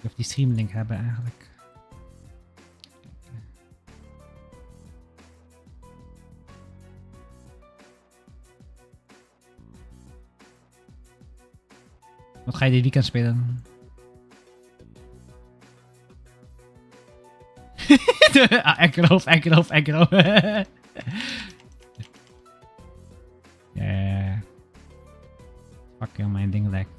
Of die streamlink hebben eigenlijk. Wat ga je dit weekend spelen? Echo. Ja. Fuck joh, mijn ding lekt.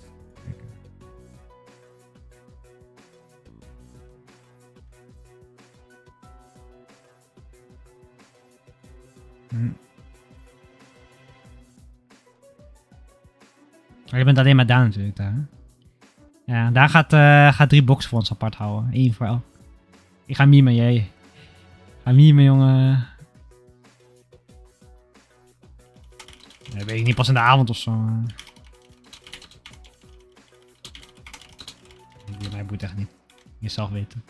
Je bent alleen maar daar natuurlijk. Daar. Ja, daar gaat 3 boxen voor ons apart houden. 1 voor elk. Ik ga memen, jij. Ga memen, jongen. Nee, weet ik niet, pas in de avond of zo. Mij boeit echt niet. Je zelf weten.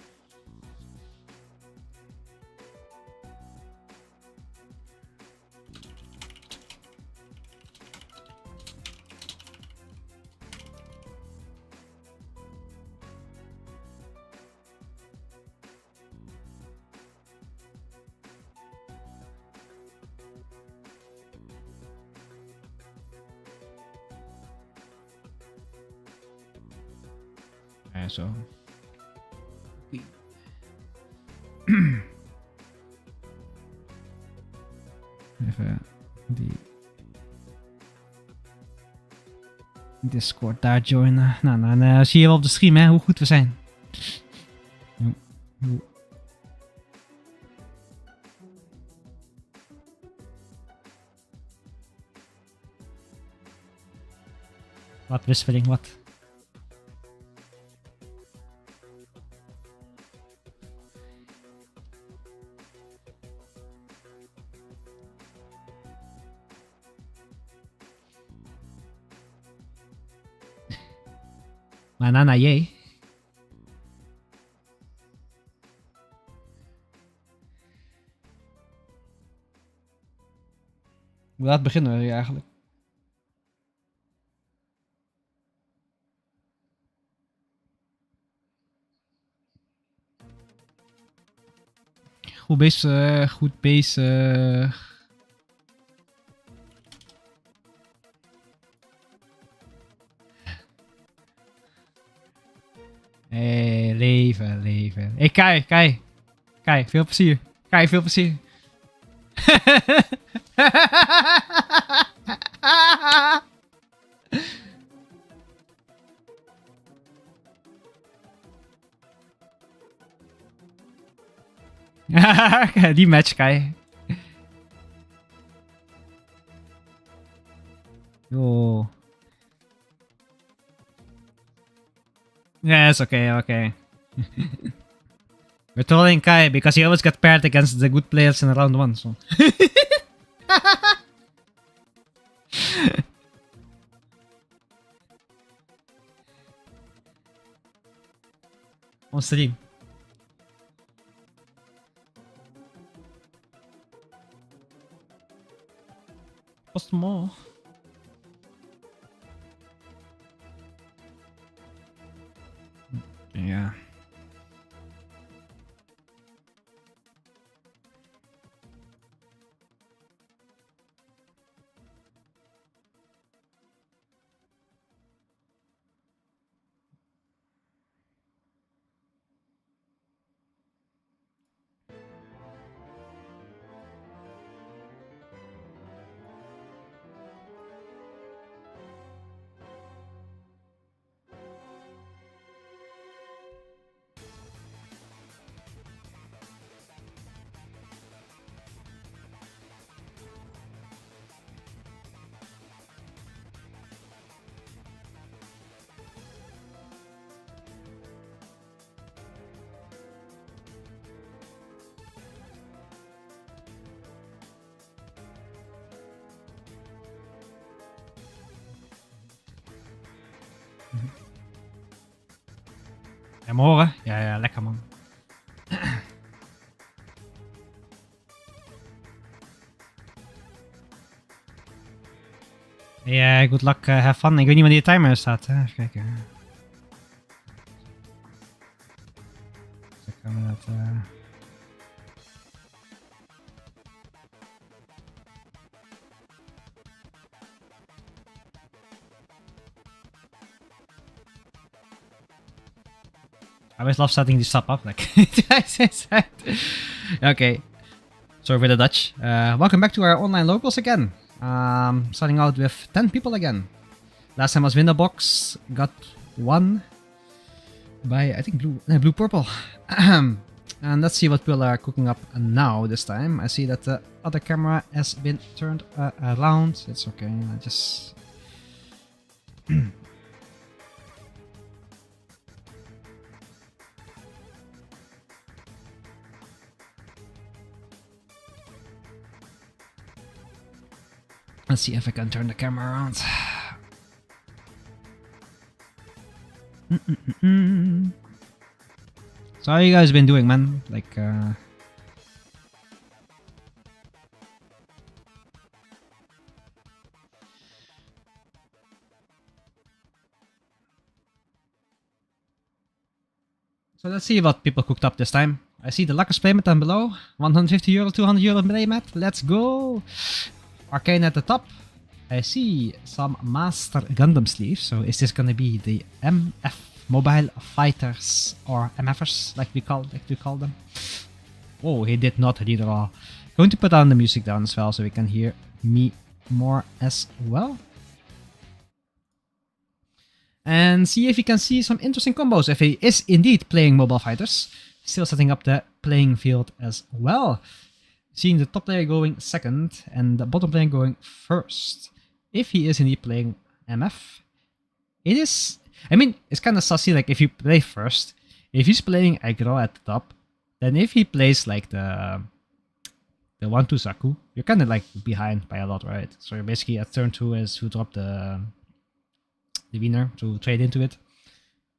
Ja, zo. Even die Discord daar joinen. Nou, dan zie je wel op de stream hè, hoe goed we zijn. Wat wisseling, wat? Maar Nana, jee. Hoe laat beginnen we hier eigenlijk? Goed bezig, goed bezig. Hey, leven. Hey, Kai, veel plezier. Kai, veel plezier. Die match, Kai. Yo. Yes, okay. We're trolling Kai because he always got paired against the good players in round 1, so. On stream. Post more. Ja. Ja, me horen? Ja, lekker man. Ja, good luck, have fun. Ik weet niet wanneer je timer staat. Hè? Even kijken. Cover that. I always love setting this stuff up. Like, okay. Sorry for the Dutch. Welcome back to our online locals again. Starting out with 10 people again. Last time was Window Box. Got one by, I think, blue purple. And let's see what people are cooking up now this time. I see that the other camera has been turned around. It's okay. I just... Let's see if I can turn the camera around. So how you guys been doing, man? Like, so let's see what people cooked up this time. I see the Luckers playmat down below. 150 euro, 200 euro playmat. Let's go! Arcane at the top. I see some Master Gundam sleeves. So is this gonna be the MF Mobile Fighters or MFers, like we call them? Oh, he did not read at all. Going to put down the music down as well so we can hear me more as well. And see if he can see some interesting combos if he is indeed playing Mobile Fighters. Still setting up the playing field as well. Seeing the top player going second and the bottom player going first. If he is indeed playing MF, it is... I mean, it's kind of sussy, like if you play first, if he's playing aggro at the top, then if he plays like the 1-2 Saku, you're kind of like behind by a lot, right? So you're basically at turn 2 is to drop the winner to trade into it.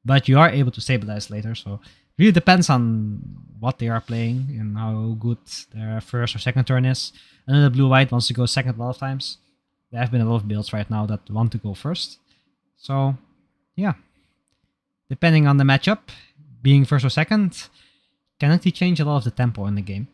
But you are able to stabilize later, so really depends on what they are playing and how good their first or second turn is. I know the blue-white wants to go second a lot of times. There have been a lot of builds right now that want to go first. So, yeah. Depending on the matchup, being first or second can actually change a lot of the tempo in the game.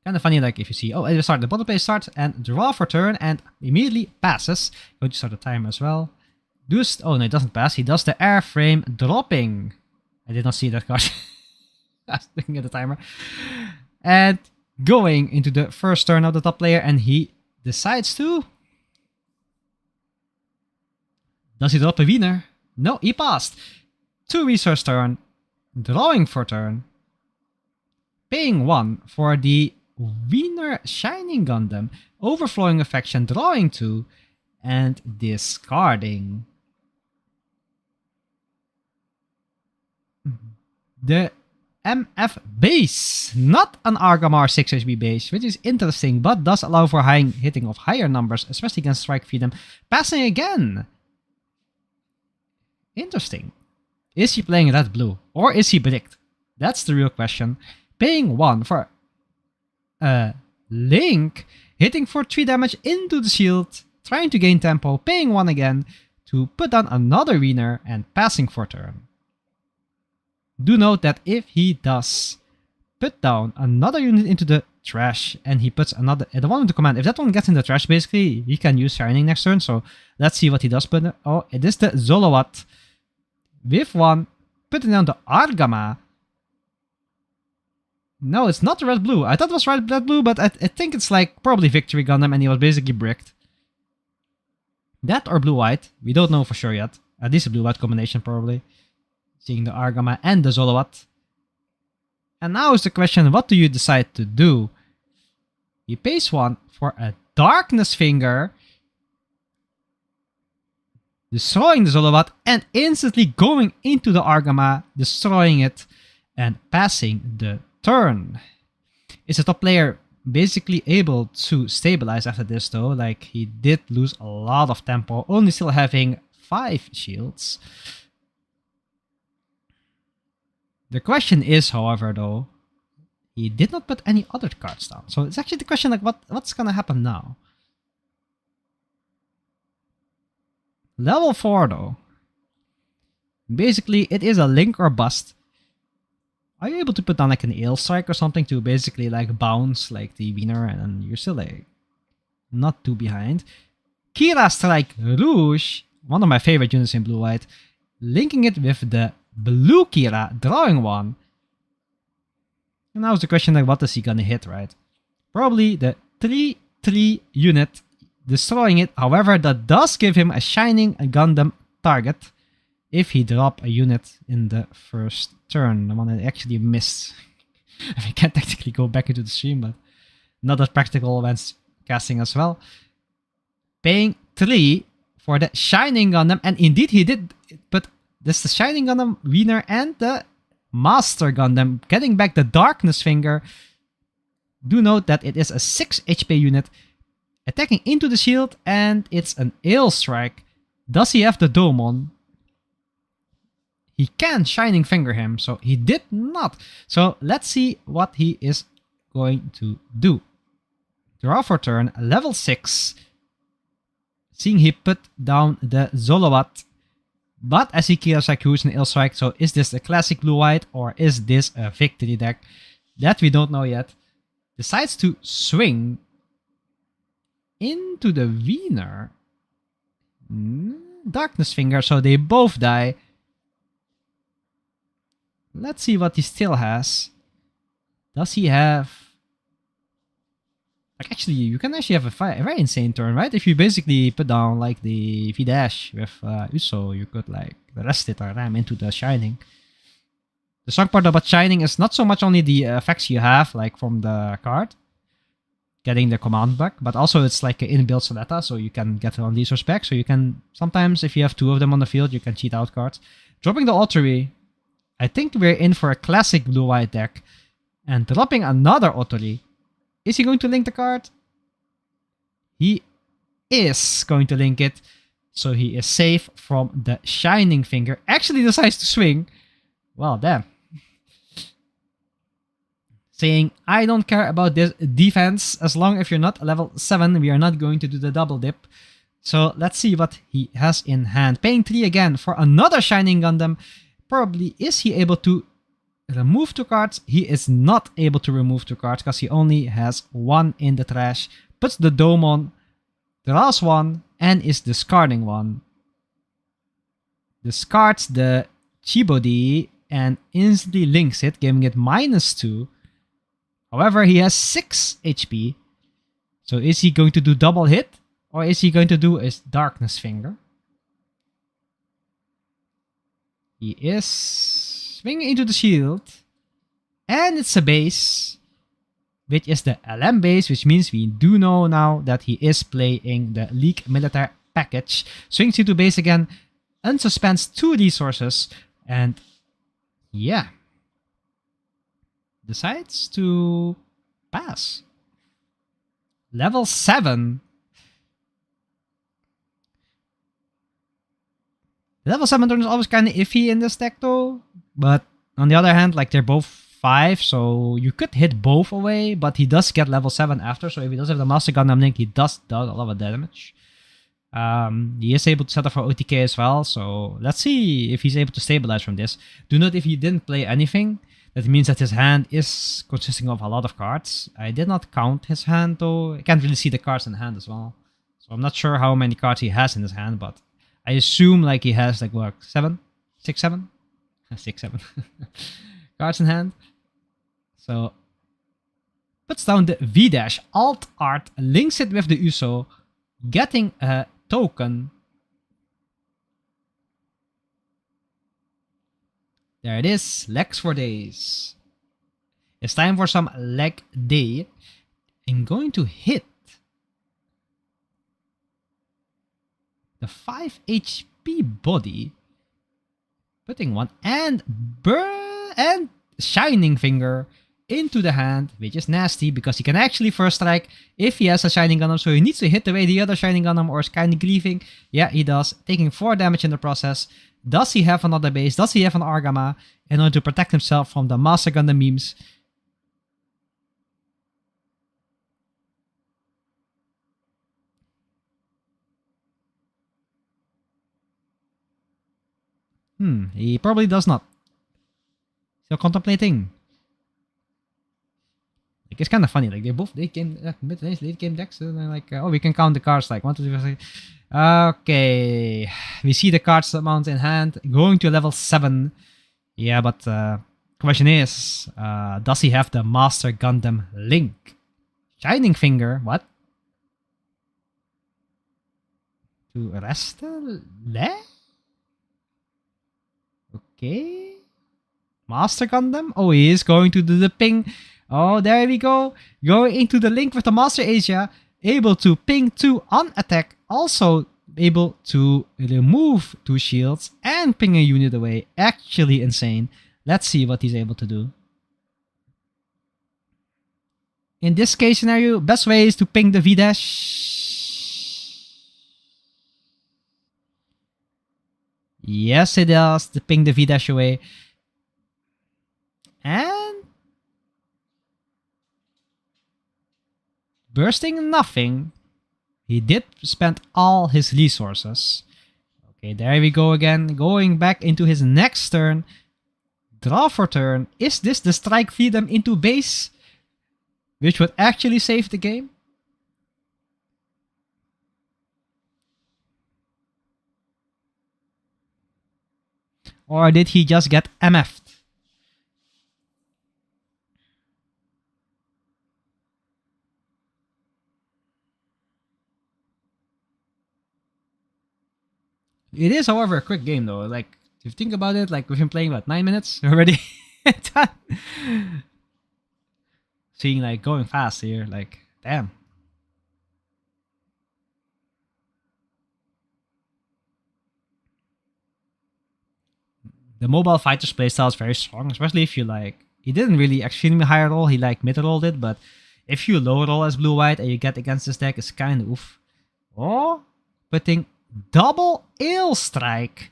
Kind of funny, like if you see, oh, it start the bottom player starts and draw for turn and immediately passes. Going to start the timer as well. Oh no, it doesn't pass. He does the airframe dropping. I did not see that card. I was looking at the timer. And going into the first turn of the top player, and he decides to... Does he drop a winner? No, he passed. 2 resource turn, drawing for turn, paying 1 for the Wiener Shining Gundam, overflowing affection, drawing 2, and discarding. The MF base, not an Argamar 6 HB base, which is interesting, but does allow for hitting of higher numbers, especially against Strike Freedom. Passing again. Interesting. Is he playing red-blue, or is he bricked? That's the real question. Paying 1 for Link, hitting for 3 damage into the shield, trying to gain tempo, paying 1 again to put down another Wiener and passing for turn. Do note that if he does put down another unit into the trash and he puts the one into command, if that one gets in the trash, basically, he can use Shining next turn. So let's see what he does. Oh, it is the Zolowat with 1, putting down the Argama. No, it's not red-blue. I thought it was red-blue, but I think it's like probably Victory Gundam and he was basically bricked. That or blue-white, we don't know for sure yet. At least a blue-white combination probably. Seeing the Argama and the Zolowat. And now is the question, what do you decide to do? He pays 1 for a Darkness Finger, destroying the Zolowat and instantly going into the Argama, destroying it and passing the turn. Is the top player basically able to stabilize after this though? Like, he did lose a lot of tempo, only still having 5 shields. The question is, however, though, he did not put any other cards down. So it's actually the question, like, what's gonna happen now? Level 4 though. Basically, it is a link or bust. Are you able to put down like an ale strike or something to basically like bounce like the Wiener and then you're still like not too behind? Kira Strike Rouge, one of my favorite units in blue-white, linking it with the blue Kira, drawing one. And now the question like what is he gonna hit, right? Probably the 3/3 unit, destroying it. However, that does give him a Shining Gundam target if he drop a unit in the first turn. The one that actually missed. I mean, I can't technically go back into the stream, but not as practical when casting as well. Paying 3 for the Shining Gundam, and indeed he did, but this is the Shining Gundam Wiener and the Master Gundam, getting back the Darkness Finger. Do note that it is a 6 HP unit, attacking into the shield, and it's an Ale Strike. Does he have the Domon? He can Shining Finger him, so he did not. So let's see what he is going to do. Draw for turn, level 6. Seeing he put down the Zolowat. But I see Kira Strike Rouge and Ale Strike, so is this a classic blue-white or is this a victory deck? That we don't know yet. Decides to swing into the Wiener. Darkness Finger, so they both die. Let's see what he still has. Does he have... Like actually, you can actually have a very insane turn, right? If you basically put down like the V-Dash with Uso, you could like rest it or ram into the Shining. The strong part about Shining is not so much only the effects you have, like from the card, getting the command back, but also it's like an inbuilt Soletta, so you can get on these respects. So you can, sometimes if you have 2 of them on the field, you can cheat out cards. Dropping the Autori, I think we're in for a classic blue-white deck. And dropping another Autori. Is he going to link the card? He is going to link it. So he is safe from the Shining Finger. Actually decides to swing. Well, damn. Saying, I don't care about this defense. As long as you're not level 7, we are not going to do the double dip. So let's see what he has in hand. Paying 3 again for another Shining Gundam. Probably is he able to remove 2 cards? He is not able to remove 2 cards because he only has 1 in the trash. Puts the Dome on, draws 1, and is discarding 1. Discards the Chibodi and instantly links it, giving it -2. However, he has 6 HP. So is he going to do double hit? Or is he going to do his Darkness Finger? He is swinging into the shield. And it's a base, which is the LM base, which means we do know now that he is playing the League Military package. Swings into base again, unsuspends 2 resources, and yeah, decides to pass. Level 7. Level 7 turn is always kind of iffy in this deck though, but on the other hand, like they're both 5, so you could hit both away, but he does get level 7 after, so if he does have the Master Gundam link, he does a lot of damage. He is able to set up for OTK as well, so let's see if he's able to stabilize from this. Do note if he didn't play anything, that means that his hand is consisting of a lot of cards. I did not count his hand though, I can't really see the cards in hand as well. So I'm not sure how many cards he has in his hand, but I assume like he has like what, 7? 6, 7? 6, 7 cards in hand. So puts down the V-Dash, Alt Art, links it with the Uso, getting a token. There it is, legs for days. It's time for some leg day. I'm going to hit the 5 HP body, putting 1 and Shining Finger into the hand, which is nasty because he can actually first strike if he has a Shining Gundam, so he needs to hit away the other Shining Gundam or is kind of grieving. Yeah, he does, taking 4 damage in the process. Does he have another base? Does he have an Argama in order to protect himself from the Master Gundam memes? He probably does not. Still contemplating. Like, it's kind of funny. Like, they both late game, mid-range, late game decks. And they're like, oh, we can count the cards. Like, 1, 2, 3, 4, 6. Okay. We see the cards amount in hand. Going to level 7. Yeah, but question is, does he have the Master Gundam Link? Shining Finger, what? To arrest the leg? Okay. Master Gundam? Oh, he is going to do the ping. Oh, there we go. Going into the link with the Master Asia. Able to ping 2 on attack. Also able to remove 2 shields and ping a unit away. Actually insane. Let's see what he's able to do. In this case scenario, best way is to ping the V-dash. Yes, it does. To ping the V-dash away. And bursting nothing. He did spend all his resources. Okay, there we go again. Going back into his next turn. Draw for turn. Is this the strike feed them into base? Which would actually save the game? Or did he just get MF'd? It is, however, a quick game though. Like, if you think about it, like we've been playing what, 9 minutes already? Done. Seeing like going fast here, like, damn. The mobile fighter's playstyle is very strong, especially if you like. He didn't really extremely high roll, he like mid rolled it, but if you low roll as blue white and you get against this deck, it's kind of oof. Oh, putting double ill strike.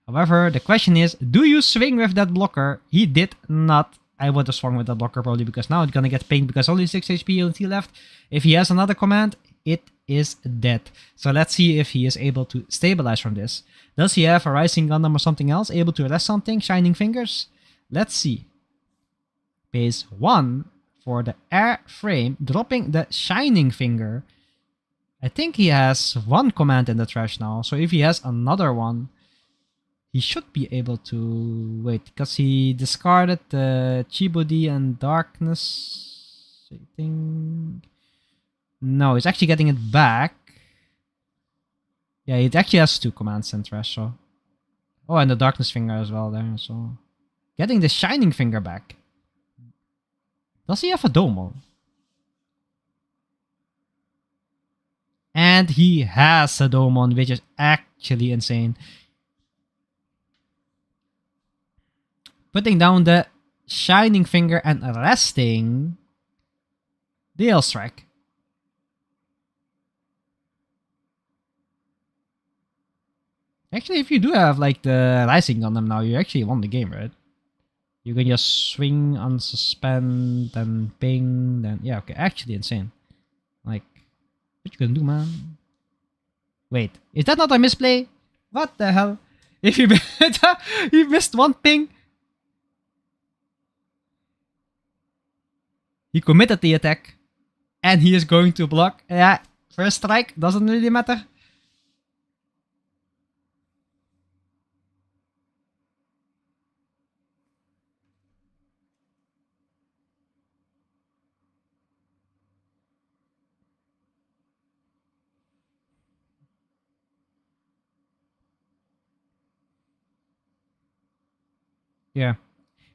However, the question is, do you swing with that blocker? He did not. I would have swung with that blocker probably because now it's gonna get pinged because only 6 HP until left. If he has another command, it is dead. So let's see if he is able to stabilize from this. Does he have a Rising Gundam or something else? Able to arrest something? Shining Fingers? Let's see. Base 1 for the air frame, dropping the Shining Finger. I think he has one command in the trash now. So if he has another one, he should be able to... Wait, because he discarded the Chibodi and Darkness. I think... No, he's actually getting it back. Yeah, it actually has 2 commands in trash, so... Oh, and the Darkness Finger as well there, so... Getting the Shining Finger back. Does he have a Domo? And he has a Domon, which is actually insane. Putting down the Shining Finger and arresting the Ill Strike. Actually, if you do have like the Rising on them now, you actually won the game, right? You can just swing, unsuspend, then ping, then... Yeah, okay, actually insane. Like, what you gonna do, man? Wait, is that not a misplay? What the hell? If you he missed one ping. He committed the attack. And he is going to block. Yeah, first strike, doesn't really matter. Yeah.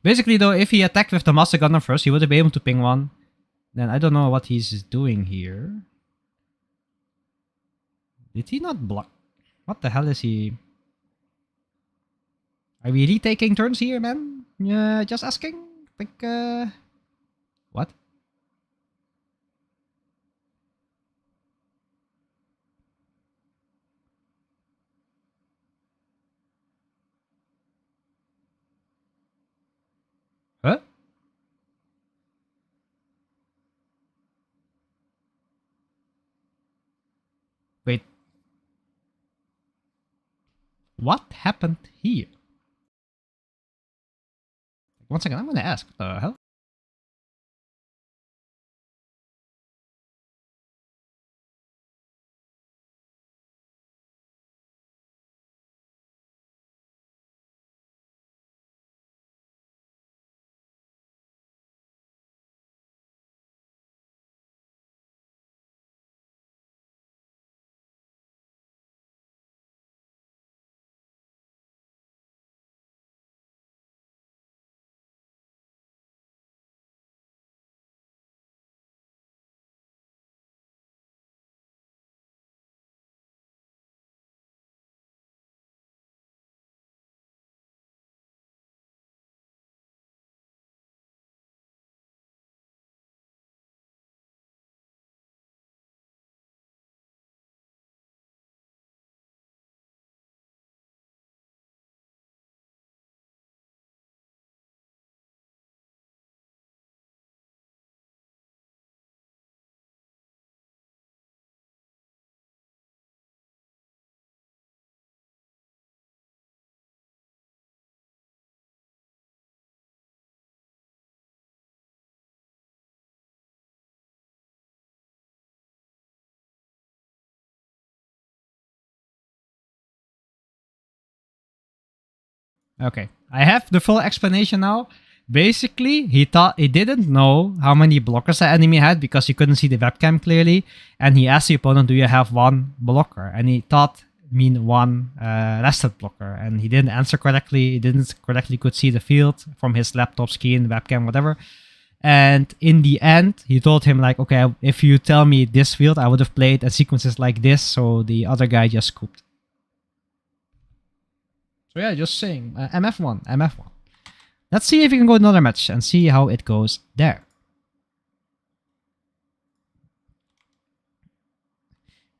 Basically though, if he attacked with the Master Gunner first, he would have been able to ping one. Then I don't know what he's doing here. Did he not block? What the hell is he... Are we retaking turns here, man? Yeah, just asking. Like, what? Huh? Wait. What happened here? One second, I'm gonna ask. What the hell? Okay, I have the full explanation now. Basically, he thought he didn't know how many blockers the enemy had because he couldn't see the webcam clearly, and he asked the opponent, "Do you have one blocker?" And he thought mean one rested blocker, and he didn't answer correctly. He didn't correctly could see the field from his laptop screen, webcam, whatever. And in the end, he told him like, "Okay, if you tell me this field, I would have played a sequences like this." So the other guy just scooped. So yeah, just saying, MF1, MF1. Let's see if we can go another match and see how it goes there.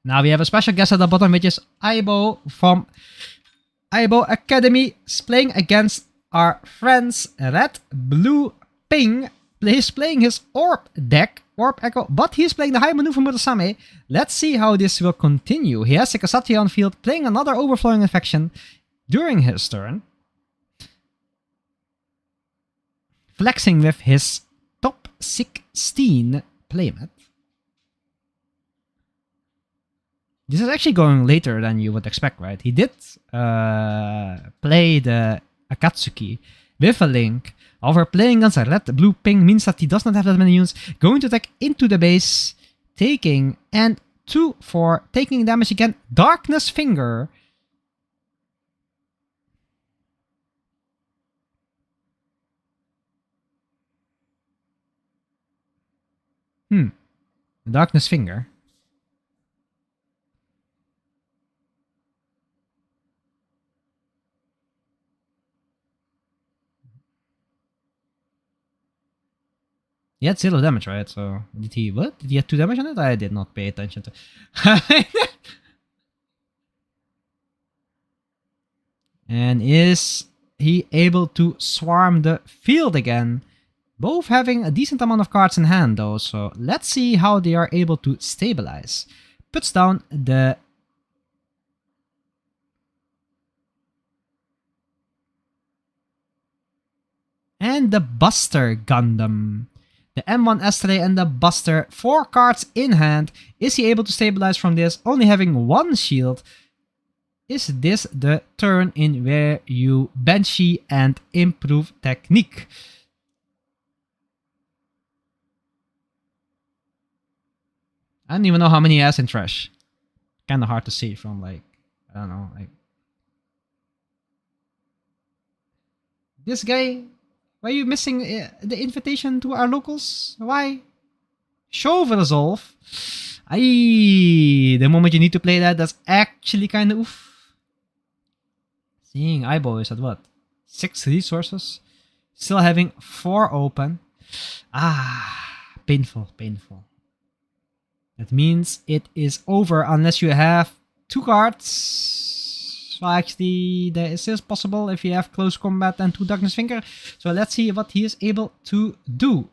Now we have a special guest at the bottom, which is Aibo from Aibo Academy, playing against our friends Red, Blue, Ping. He's playing his Orb deck, Orb Echo, but he's playing the High Maneuver Murasame. Let's see how this will continue. He has a Ksatria on field, playing another Overflowing Infection during his turn. Flexing with his top 16 playmat. This is actually going later than you would expect, right? He did play the Akatsuki with a link. However, playing against a red, blue, ping means that he does not have that many units. Going to attack into the base, taking, and 2 for taking damage again. Darkness Finger. Darkness Finger. He had 0 damage, right? So, did he, what? Did he have 2 damage on it? I did not pay attention to. And is he able to swarm the field again? Both having a decent amount of cards in hand though, so let's see how they are able to stabilize. Puts down the... And the Buster Gundam. The M1 Astray and the Buster, 4 cards in hand. Is he able to stabilize from this, only having 1 shield? Is this the turn in where you Banshee and improve technique? I don't even know how many he has in trash. Kind of hard to see from like, I don't know, like this guy. Why are you missing the invitation to our locals? Why? Show resolve. The moment you need to play that, that's actually kind of oof. Seeing Aibo is at what? 6 resources. Still having 4 open. Painful, painful. That means it is over unless you have 2 cards. Well, actually, there is still possible if you have close combat and 2 Darkness Finger. So let's see what he is able to do.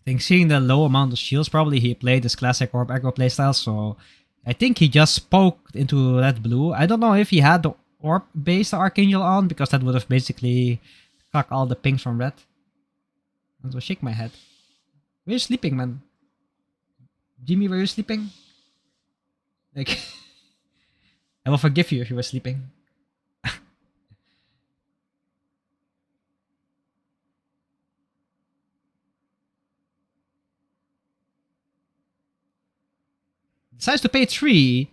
think seeing the low amount of shields, probably he played this classic Orb Aggro playstyle, so I think he just poked into red blue. I don't know if he had the Orb based Archangel on, because that would have basically cut all the pings from red. And so shake my head. Where you sleeping, man? Jimmy, were you sleeping? Like, I will forgive you if you were sleeping. Decides to pay 3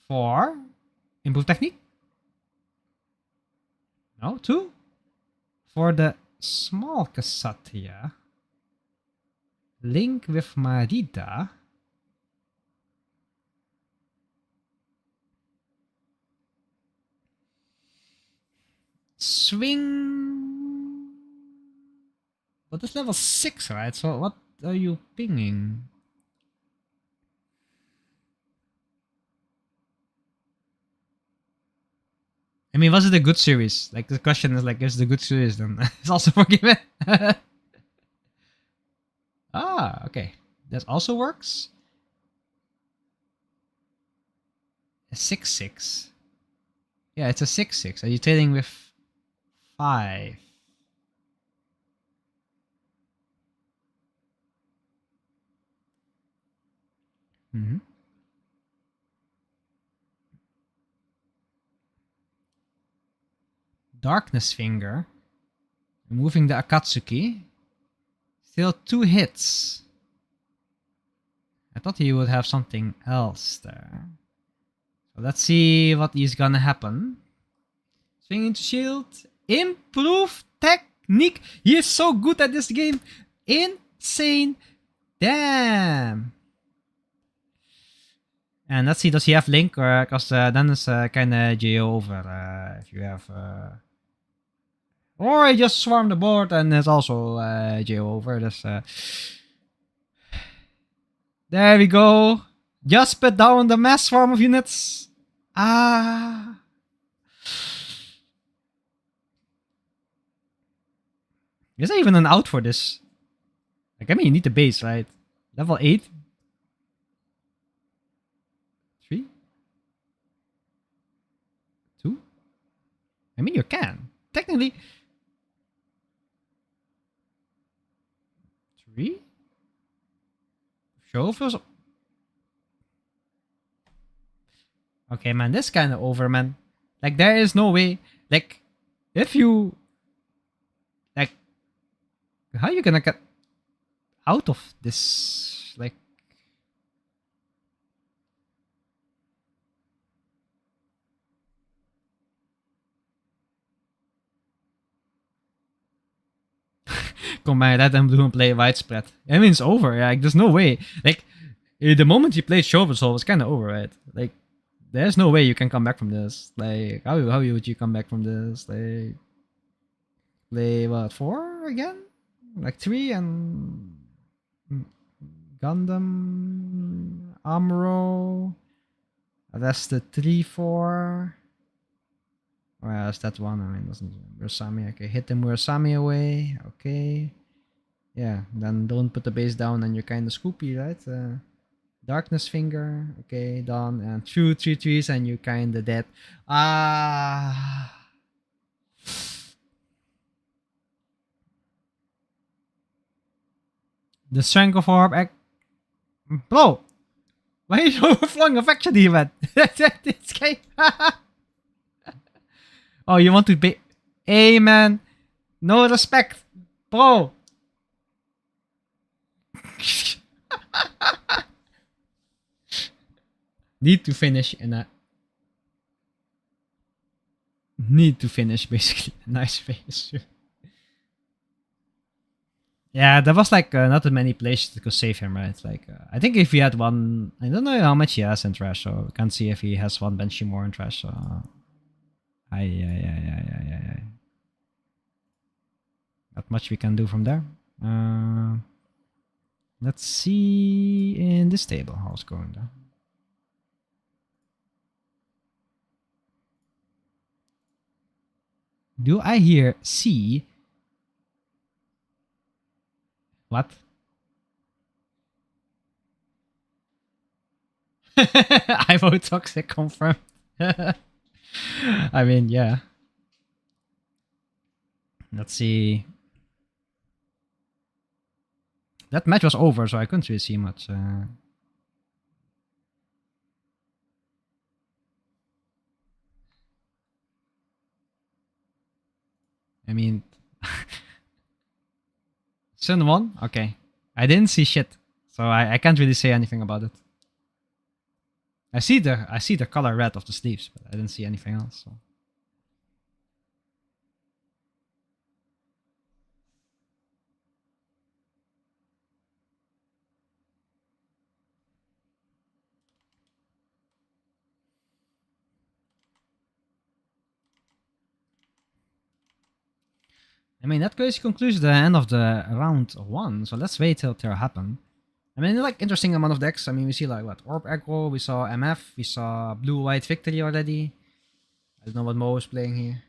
for improved technique. No, 2 for the small Kshatriya. Link with Marida. Swing. But it's level 6, right? So what are you pinging? I mean, was it a good series? Like, the question is like, is it a good series? Then it's also forgiven. Ah, okay. That also works. A 6/6. Yeah, it's a 6/6. Are you trading with 5? Mm-hmm. Darkness Finger. Removing the Akatsuki. Still 2 hits. I thought he would have something else there. So let's see what is gonna happen. Swing into shield. Improved technique. He is so good at this game. Insane. Damn. And let's see, does he have Link? Or because then it's kind of JO over if you have. Or he just swarm the board and it's also JO over. There we go. Just put down the mass swarm of units. Ah. Is there even an out for this? Like, I mean, you need the base, right? Level 8? 3? 2? I mean, you can. Technically. 3? Show first. Okay, man, this kind of over, man. Like, there is no way. Like, if you. Like, how are you gonna get out of this? Like. Combine red and blue and play widespread. I mean, it's over. Like, there's no way. Like, the moment you play Shovel Soul, it's kind of over, right? Like, there's no way you can come back from this. Like, how would you come back from this? Like, play what, 4 again? Like 3 and Gundam, Amuro. That's the 3/4. Well, that's that one. I mean, doesn't Murasami? Okay, hit the Murasami away. Okay. Yeah, then don't put the base down and you're kind of scoopy, right? Darkness Finger. Okay, done. And through 3 trees and you're kind of dead. Ah. The Strength of Orb. Bro! Why is overflowing affection even? This game. Oh, you want to be. Hey, man. No respect. Bro. Need to finish in a. Need to finish basically. Nice face. Yeah, there was like not that many places that could save him, right? Like, I think if he had one, I don't know how much he has in trash, so we can't see if he has one Banshee more in trash. So, yeah. Not much we can do from there. Let's see in this table how it's going though. Do I hear C? What? I vote toxic confirmed. I mean, yeah. Let's see. That match was over, so I couldn't really see much. I mean, Sun won? Okay. I didn't see shit, so I can't really say anything about it. I see the color red of the sleeves, but I didn't see anything else. So. I mean, that basically concludes the end of the round one. So let's wait till it happen. I mean, like interesting amount of decks. I mean, we see like what Orb Echo, we saw MF, we saw Blue White Victory already. I don't know what Mo is playing here.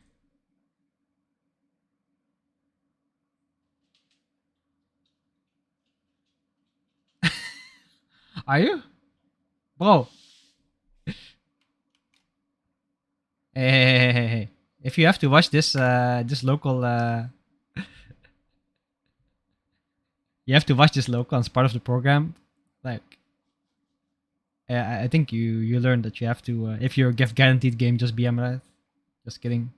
Are you, bro? Hey. If you have to watch this local, you have to watch this local as part of the program. Like, I think you learned that you have to if you're gift guaranteed game, just BM right. Just kidding.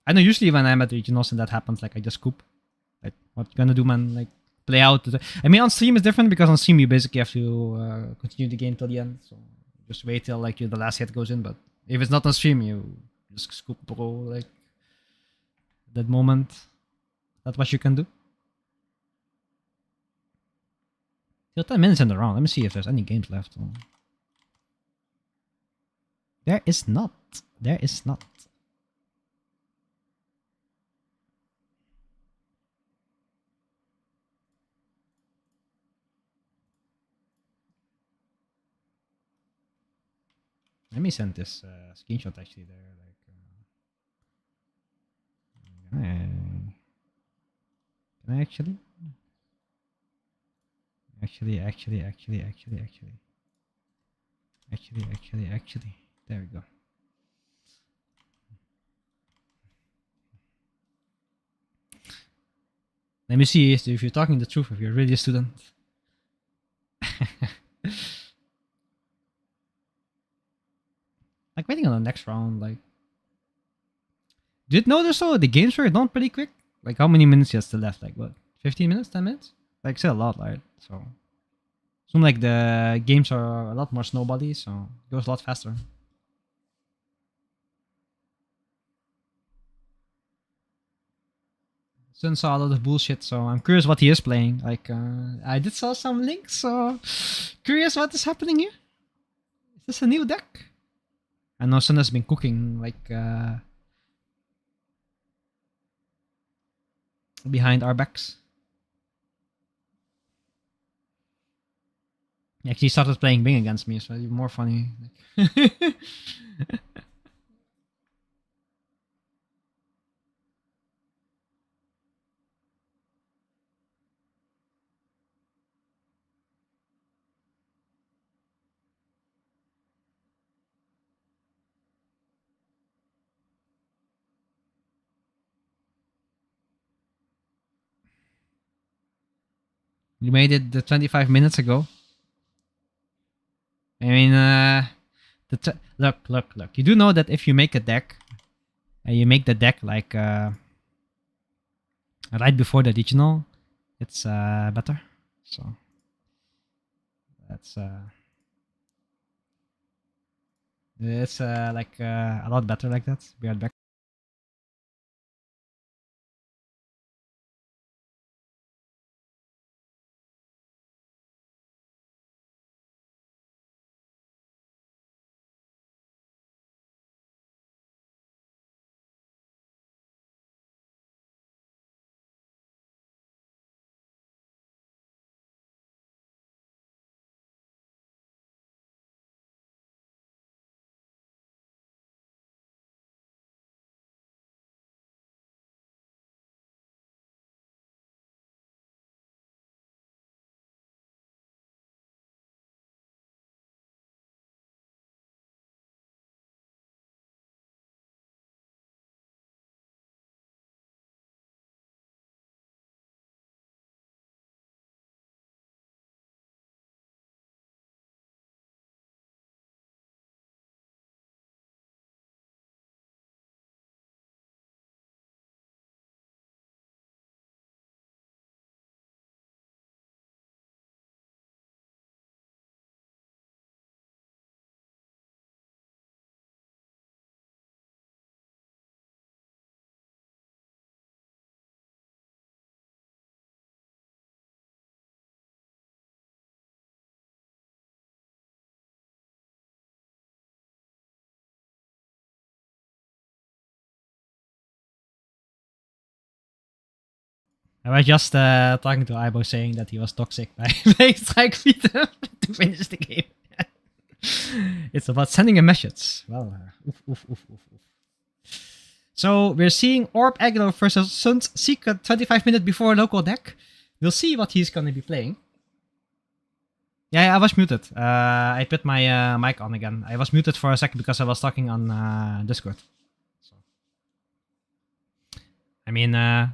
I know usually when I'm at regionals and that happens, like I just scoop. Like what you gonna do, man? Like play out. I mean, on stream is different because on stream you basically have to continue the game till the end. So just wait till like the last hit goes in. But if it's not on stream, you just scoop bro. Like that moment. That's what you can do. Still 10 minutes in the round. Let me see if there's any games left. There is not. There is not. Let me send this screenshot actually there. Like, can I actually? Actually. There we go. Let me see if you're talking the truth, if you're really a student. Like waiting on the next round, like. Did notice though the games were done pretty quick? Like how many minutes you still left? Like what? 15 minutes? 10 minutes? Like still a lot, right? So seems like the games are a lot more snowbally, so it goes a lot faster. Sun saw a lot of bullshit, so I'm curious what he is playing. Like, I did saw some links, so curious what is happening here. Is this a new deck? I know Sun has been cooking like behind our backs. He actually started playing Bing against me, so it's more funny. You made it the 25 minutes ago. I mean, look. You do know that if you make a deck, and you make the deck like right before the regional, it's better. So that's it's like a lot better like that. Be right back. I was just talking to Ibo saying that he was toxic by playing Strike Freedom to finish the game. It's about sending a message. Well, oof, oof, oof, oof, oof. So we're seeing Orb Aggro versus Sun's Secret 25 minutes before local deck. We'll see what he's gonna be playing. Yeah, I was muted. I put my mic on again. I was muted for a second because I was talking on Discord. So, I mean, I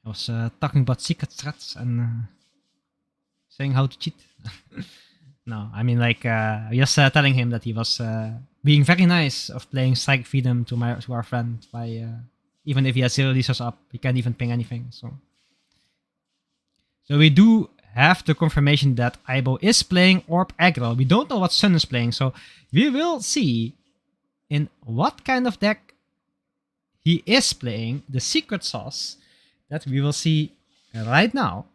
was talking about secret threats and saying how to cheat. No, I mean like just telling him that he was being very nice of playing Strike Freedom to our friend by even if he has 0 resources up, he can't even ping anything. So we do have the confirmation that Ibo is playing Orb Aggro. We don't know what Sun is playing, so we will see in what kind of deck he is playing the secret sauce that we will see right now.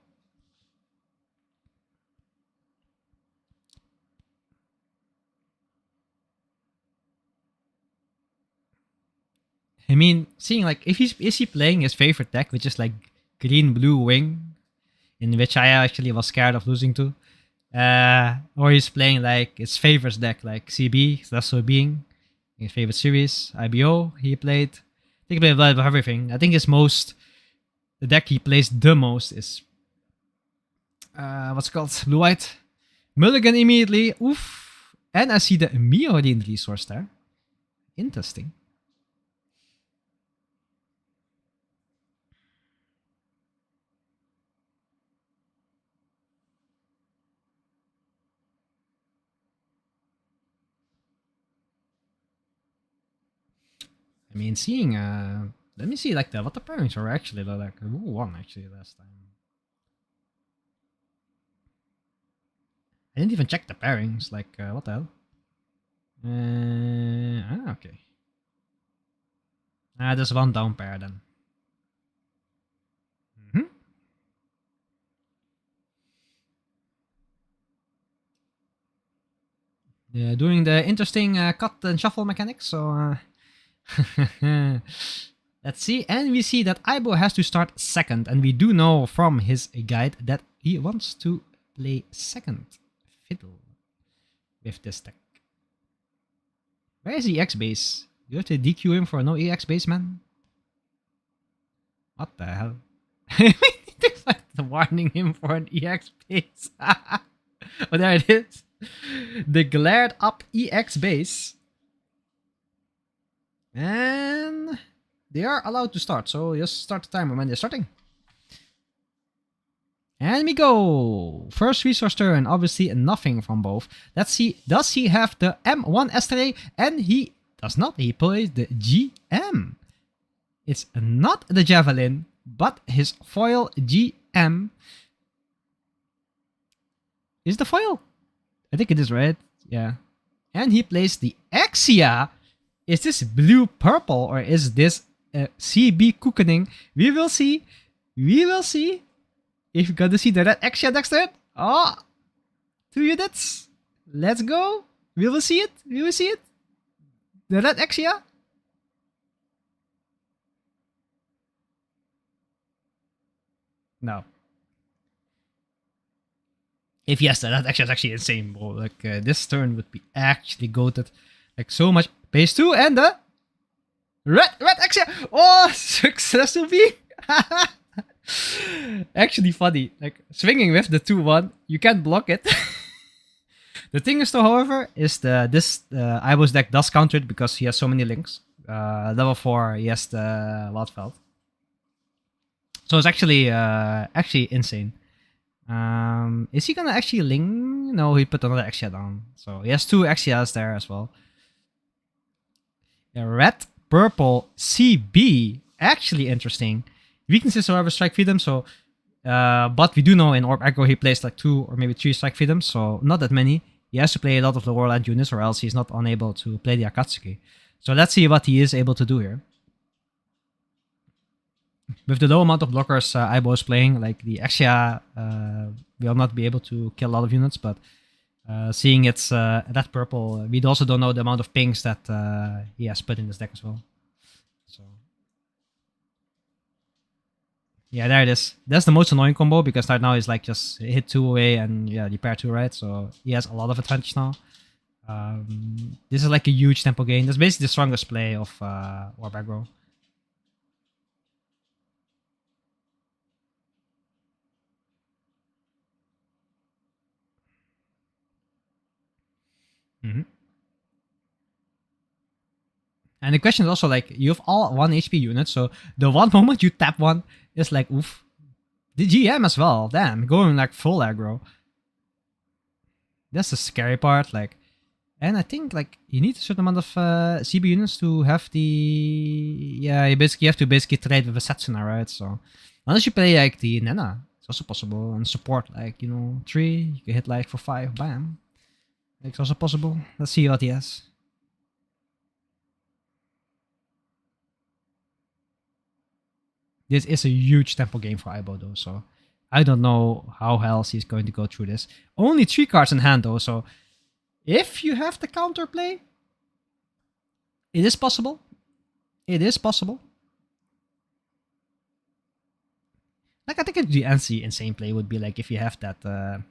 I mean, seeing like if is he playing his favorite deck, which is like green blue wing, in which I actually was scared of losing to, or he's playing like his favorite deck, like CB, Celestial Being, his favorite series, IBO. He played. I think he played a lot of everything. I think the deck he plays the most is what's it called, Blue White. Mulligan immediately. Oof. And I see the Miorin resource there. Interesting. I mean, seeing let me see like what the pairings were actually like. Who won actually last time? I didn't even check the pairings. Like what the hell? Okay. There's one down pair then. Yeah, doing the interesting cut and shuffle mechanics. So let's see. And we see that Ibo has to start second. And we do know from his guide that he wants to play second fiddle with this deck. Where is the EX base? You have to DQ him for no EX base, man? What the hell? Warning him for an EX base. Oh, there it is. The glared up EX base. And they are allowed to start, so just start the timer when they're starting. And we go! First resource turn, obviously nothing from both. Let's see, does he have the M1 Estray? And he does not, he plays the GM. It's not the Javelin, but his foil GM. Is the foil? I think it is, right? Yeah. And he plays the Exia. Is this blue-purple or is this CB Cookening? We will see. We will see. If you're gonna see the red Exia next to it. Oh! 2 units. Let's go. We will see it. We will see it. The red Exia. No. If yes, that Exia is actually insane, bro. Like, this turn would be actually goated. Like, so much. Base 2 and the red Exia. Oh, successful being. Actually funny. Like, swinging with the 2-1, you can't block it. The thing is, though, however, is this Ibo's deck does counter it because he has so many links. Level 4, he has the Wildfeld. So it's actually insane. Is he gonna actually link? No, he put another Exia down. So he has 2 Exias there as well. A red, purple, CB. Actually interesting. Weaknesses, however, Strike Freedom. So, but we do know in Orb Aggro he plays like 2 or maybe 3 Strike Freedom. So not that many. He has to play a lot of the Warland units or else he's not unable to play the Akatsuki. So let's see what he is able to do here. With the low amount of blockers Ibo is playing, like the Exia will not be able to kill a lot of units, but seeing it's that purple, we also don't know the amount of pings that he has put in this deck as well. So Yeah, there it is. That's the most annoying combo because right now he's like just hit 2 away and yeah, you pair 2, right? So he has a lot of advantage now. This is like a huge tempo gain. That's basically the strongest play of War Backrow. Mm-hmm. And the question is also like, you have all 1 HP units, so the one moment you tap one is like, oof. The GM as well, damn, going like full aggro. That's the scary part, like. And I think like you need a certain amount of CB units to have the you basically have to trade with a Setsuna, right? So unless you play like the Nana, it's also possible. And support like 3, you can hit like for 5, bam. It's also possible. Let's see what he has. This is a huge tempo game for Aibo though, so I don't know how else he's going to go through this. Only 3 cards in hand though, so if you have the counterplay, it is possible. It is possible. Like I think the NC insane play would be like if you have that the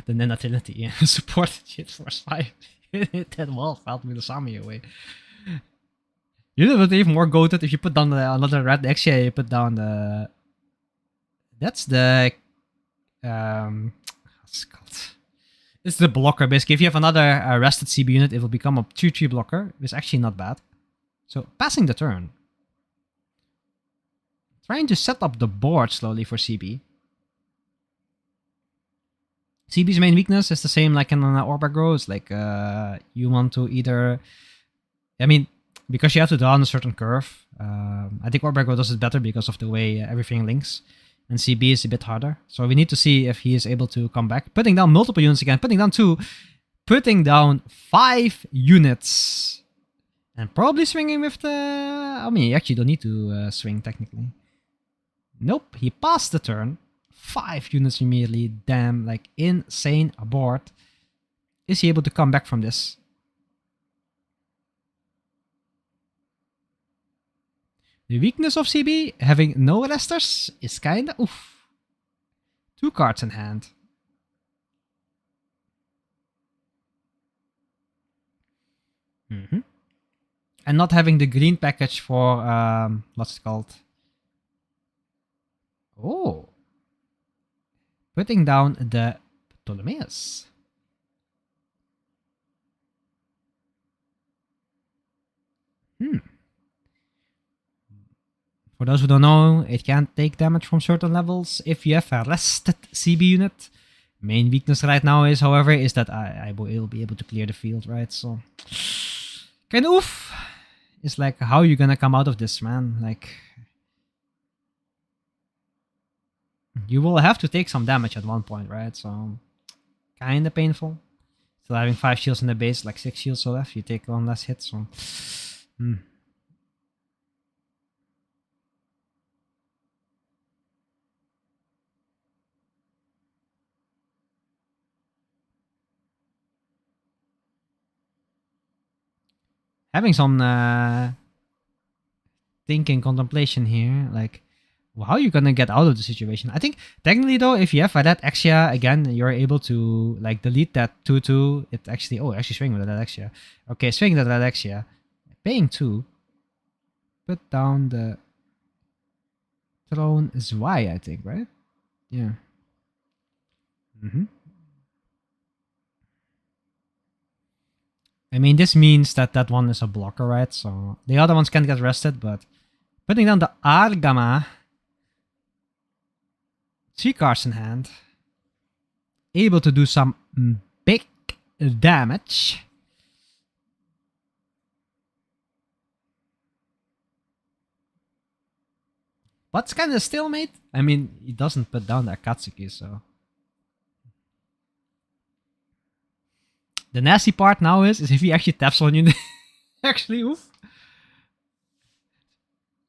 Nenatility support shit force 5. Hit that wall felt with the Sami away. You know what even more goated if you put down another red Exia, you put down the that's the what's it called? It's the blocker basically. If you have another rested CB unit, it will become a 2-3 blocker. It's actually not bad. So passing the turn. Trying to set up the board slowly for CB. CB's main weakness is the same like in Orba Grows. Like you want to either, I mean, because you have to draw on a certain curve. I think Orba Grow does it better because of the way everything links. And CB is a bit harder. So we need to see if he is able to come back. Putting down multiple units again. Putting down 2. Putting down 5 units. And probably swinging with the... I mean, you actually don't need to swing technically. Nope, he passed the turn. 5 units immediately. Damn, like insane board. Is he able to come back from this? The weakness of CB, having no resters, is kinda oof. 2 cards in hand. And not having the green package for, what's it called? Oh. Putting down the Ptolemeus. For those who don't know, it can't take damage from certain levels if you have a rested CB unit. Main weakness right now is, however, is that I will be able to clear the field, right? So, kind of oof. It's like, how are you gonna come out of this, man? Like, you will have to take some damage at one point, right? So, kind of painful. Still having 5 shields in the base, like 6 shields so left. You take 1 less hit, so... Having some thinking, contemplation here, like, how are you gonna get out of the situation? I think technically though, if you have that Exia again, you're able to like delete that 2/2. It actually actually swing with that Exia. Okay, swing with that Exia. Paying 2. Put down the throne Zwei, I think, right? Yeah. I mean, this means that that one is a blocker, right? So the other ones can't get rested, but putting down the Argama, 3 cards in hand, able to do some big damage. But it's kind of stalemate. I mean, he doesn't put down the Akatsuki, so... The nasty part now is if he actually taps on you, actually, oof.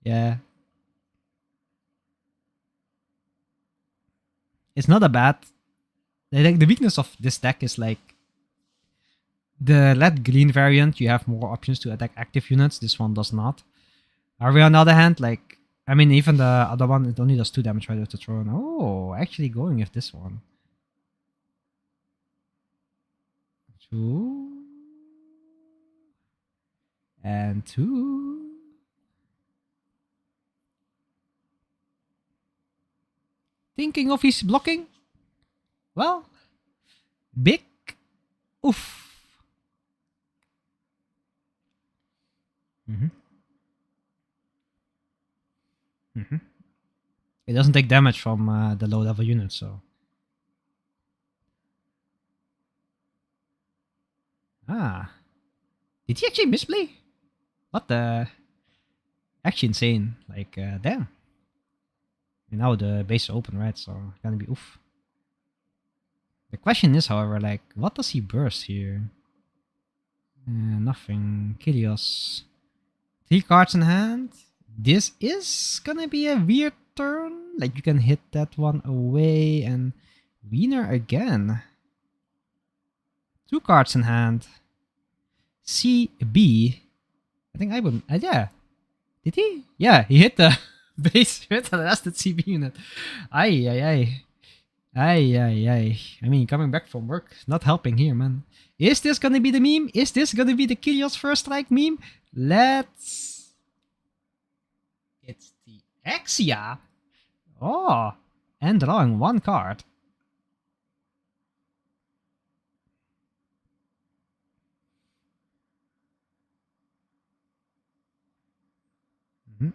Yeah. It's not a bad... Like, the weakness of this deck is like... The red-green variant, you have more options to attack active units. This one does not. Are we on the other hand, like... I mean, even the other one, it only does 2 damage right with the throne. Oh, actually going with this one. 2. And 2. Thinking of his blocking? Well, big. Oof. Mm-hmm. Mm-hmm. It doesn't take damage from the low level unit, so. Ah. Did he actually misplay? What the? Actually insane. Like, damn. And now the base is open, right? So, gonna be oof. The question is, however, like, what does he burst here? Nothing. Kilios. 3 cards in hand. This is gonna be a weird turn. Like, you can hit that one away and Wiener again. 2 cards in hand. CB. I think I would. Yeah. Did he? Yeah, he hit the base with the last CB unit. Ay, ay, ay. Ay, ay, ay. I mean, coming back from work is not helping here, man. Is this gonna be the meme? Is this gonna be the Kilios first strike meme? Let's. It's the Exia. Oh, and drawing 1 card. Mhm.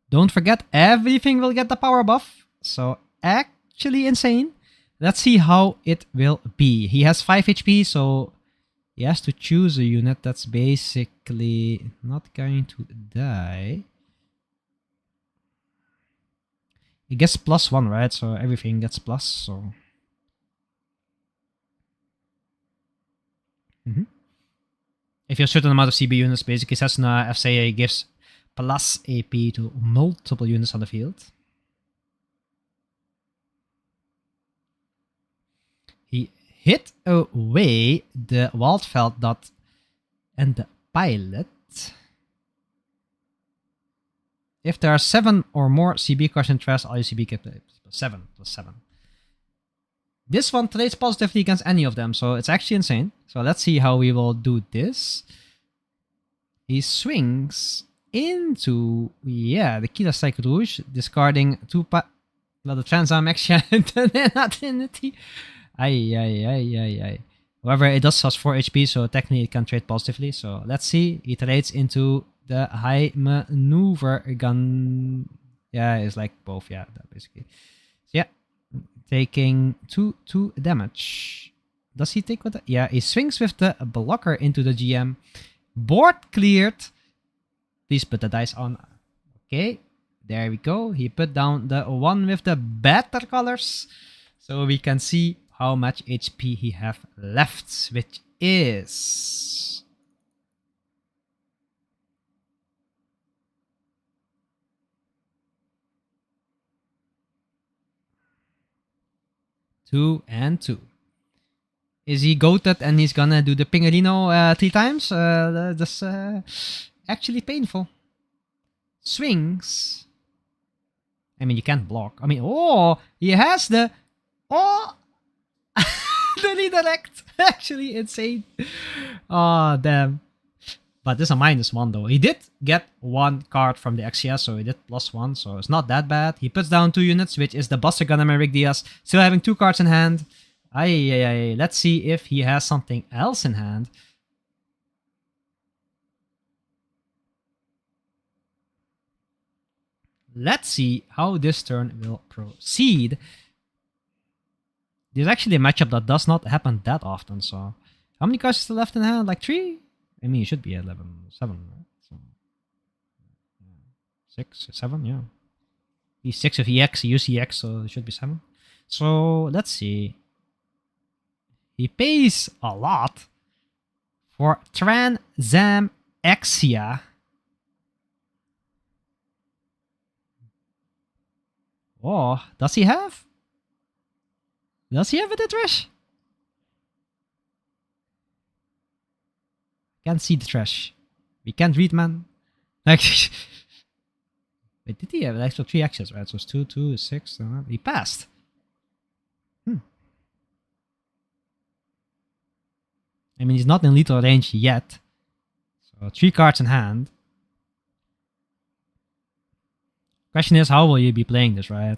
Don't forget, everything will get the power buff. So, actually insane. Let's see how it will be. He has 5 HP, so he has to choose a unit that's basically not going to die. He gets +1, right? So everything gets plus, so... If you have a certain amount of CB units, basically Cessna FCA gives plus AP to multiple units on the field. He hit away the Waldfeld dot and the pilot. If there are 7 or more CB cards in trash, all your CB get 7 plus 7. This one trades positively against any of them, so it's actually insane. So let's see how we will do this. He swings into, yeah, the Kila Strike Rouge, discarding 2 the Transam Exia and then Affinity. Ay, ay, ay, ay, ay. However, it does cost 4 HP, so technically it can trade positively. So let's see. He trades into the high maneuver gun. Yeah, it's like both, yeah, basically. So yeah, taking 2 damage. Does he take with that? Yeah, he swings with the blocker into the GM. Board cleared. Please put the dice on. Okay, there we go. He put down the one with the better colors. So we can see how much HP he have left, which is... Two and 2. Is he goated and he's gonna do the Pingarino 3 times? That's actually painful. Swings. I mean, you can't block. I mean, oh, he has the... Oh! The redirect. Actually insane. Oh, damn. But this is a -1 though. He did get 1 card from the XCS, so he did +1, so it's not that bad. He puts down 2 units, which is the Buster Gun and Rick Diaz, still having 2 cards in hand. Ay. Let's see if he has something else in hand. Let's see how this turn will proceed. There's actually a matchup that does not happen that often, so... How many cards is still left in hand? Like 3? I mean, it should be 11, 7, right? So, 6, 7, yeah. He's 6 of EX, he used EX, so it should be 7. So, let's see. He pays a lot for Transam Exia. Oh, does he have? Does he have a trash? Can't see the trash. We can't read, man. Like, Wait, did he have extra 3 actions, right? So it's 2, 2, 6. He passed. I mean, he's not in lethal range yet. So 3 cards in hand. Question is, how will you be playing this, right?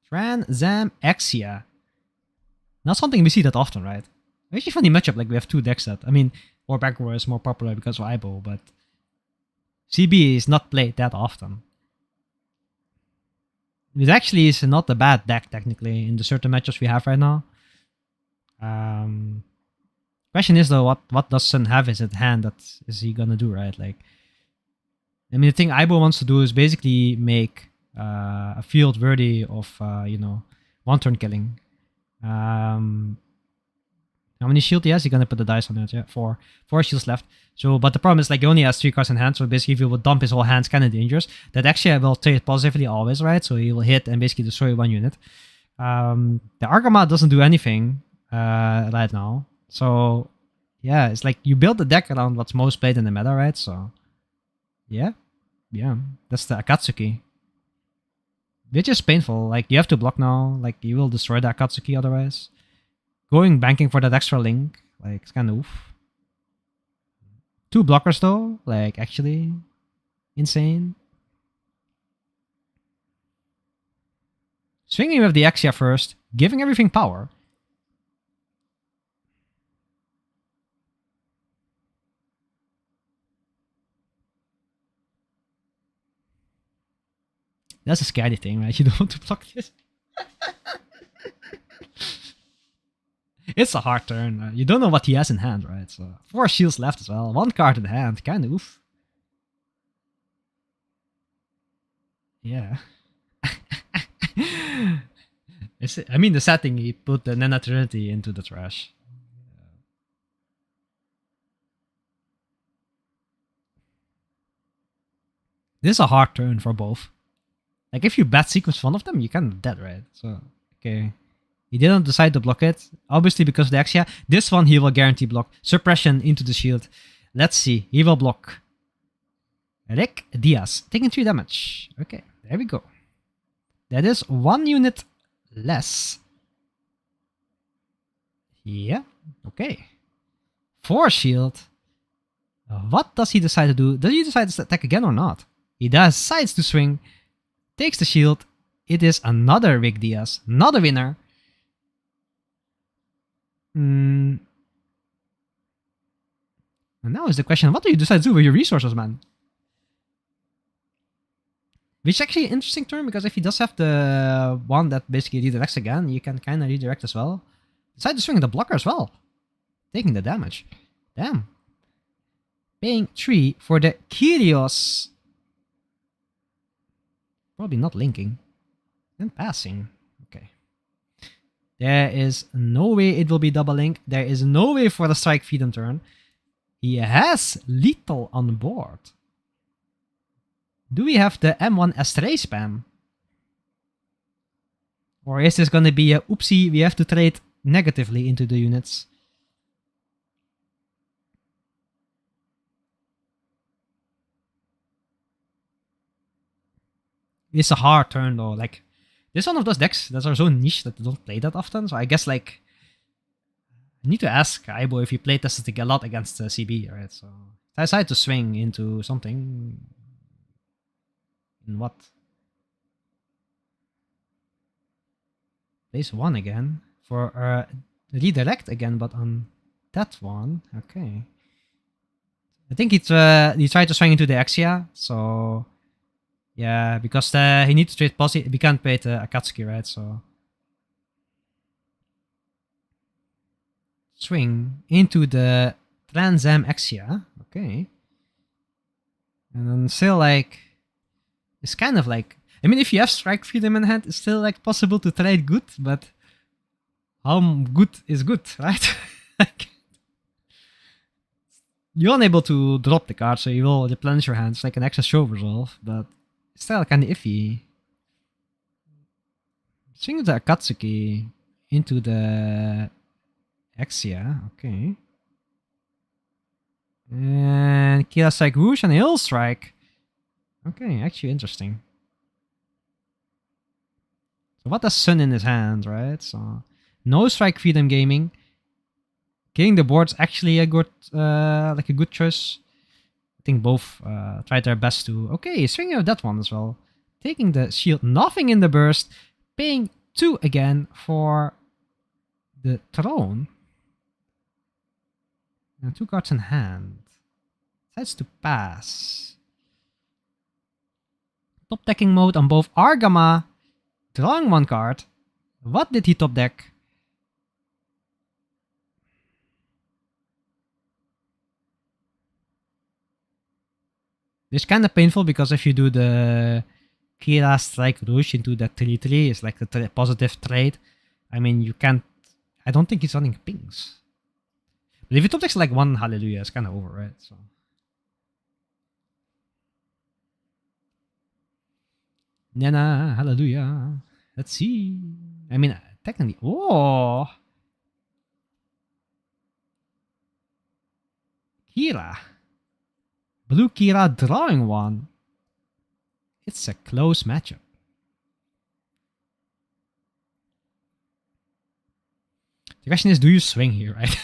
Transamexia. Not something we see that often, right? Actually, funny matchup. Like we have 2 decks that. I mean, War Backward is more popular because of IBO, but CB is not played that often. It actually is not a bad deck technically in the certain matchups we have right now. Question is though, what does Sun have in his hand that is he gonna do, right? Like, I mean, the thing Aibo wants to do is basically make a field worthy of one turn killing. How many shield he has? He's gonna put the dice on it. Yeah, 4 shields left. So, but the problem is like he only has 3 cards in hand. So basically, if he would dump his whole hand, it's kind of dangerous. That actually will trade positively always, right? So he will hit and basically destroy 1 unit. The Argama doesn't do anything right now. So yeah, it's like you build the deck around what's most played in the meta, right? So yeah, that's the Akatsuki, which is painful. Like you have to block now. Like you will destroy the Akatsuki otherwise. Going banking for that extra link, like it's kind of oof. 2 blockers though, like actually insane. Swinging with the Axia first, giving everything power. That's a scary thing, right? You don't want to block this. It's a hard turn. You don't know what he has in hand, right? So 4 shields left as well. 1 card in hand. Kind of oof. Yeah. I mean, the setting, he put the Nana Trinity into the trash. This is a hard turn for both. Like, if you bad sequence one of them, you're kind of dead, right? So, okay. He didn't decide to block it. Obviously, because of the Axia. This one, he will guarantee block. Suppression into the shield. Let's see. He will block. Rick Diaz. Taking 3 damage. Okay, there we go. That is 1 unit less. Yeah, okay. 4 shield. What does he decide to do? Does he decide to attack again or not? He decides to swing. Takes the shield. It is another Rick Diaz. Not a winner. And now is the question, what do you decide to do with your resources, man? Which is actually an interesting turn, because if he does have the one that basically redirects again, you can kind of redirect as well. Decide to swing the blocker as well. Taking the damage. Damn. Paying 3 for the Kyrios. Probably not linking. And passing. Okay. There is no way it will be double link. There is no way for the strike feed and turn. He has lethal on board. Do we have the M1 Astray spam? Or is this going to be a oopsie, we have to trade negatively into the units? It's a hard turn though. Like, this is one of those decks that are so niche that they don't play that often. So I guess like, I need to ask Aibo if he played this a lot against CB, right? So I decided to swing into something. In what? Place 1 again for redirect again, but on that one. Okay. I think he tried to swing into the Axia, so yeah, because he needs to trade posse. We can't pay the Akatsuki, right? So swing into the Transam Axia. Okay. And then still like, it's kind of like, I mean, if you have strike freedom in hand, it's still like possible to trade good, but how good is good, right? Like, you're unable to drop the card, so you will replenish your hands like an extra show resolve, but it's still kind of iffy. Swing the Akatsuki into the Exia, okay. And Kira Strike Rouge and Hill Strike. Okay, actually interesting. So what does Sun in his hand, right? So no Strike Freedom Gaming. Killing the board's actually a good, like a good choice. I think both tried their best to. Okay, swinging with that one as well. Taking the shield, nothing in the burst, paying 2 again for the throne. And 2 cards in hand. Decides to pass. Top decking mode on both Argama. Drawing 1 card. What did he top deck? It's kind of painful because if you do the Kira Strike Rouge into that 3-3, it's like a positive trade. I mean, you can't. I don't think he's running pings. But if you top decks like 1 Hallelujah, it's kind of over, right? So. Nana, Hallelujah. Let's see. I mean, technically. Oh! Kira. Blue Kira drawing 1. It's a close matchup. The question is, do you swing here, right?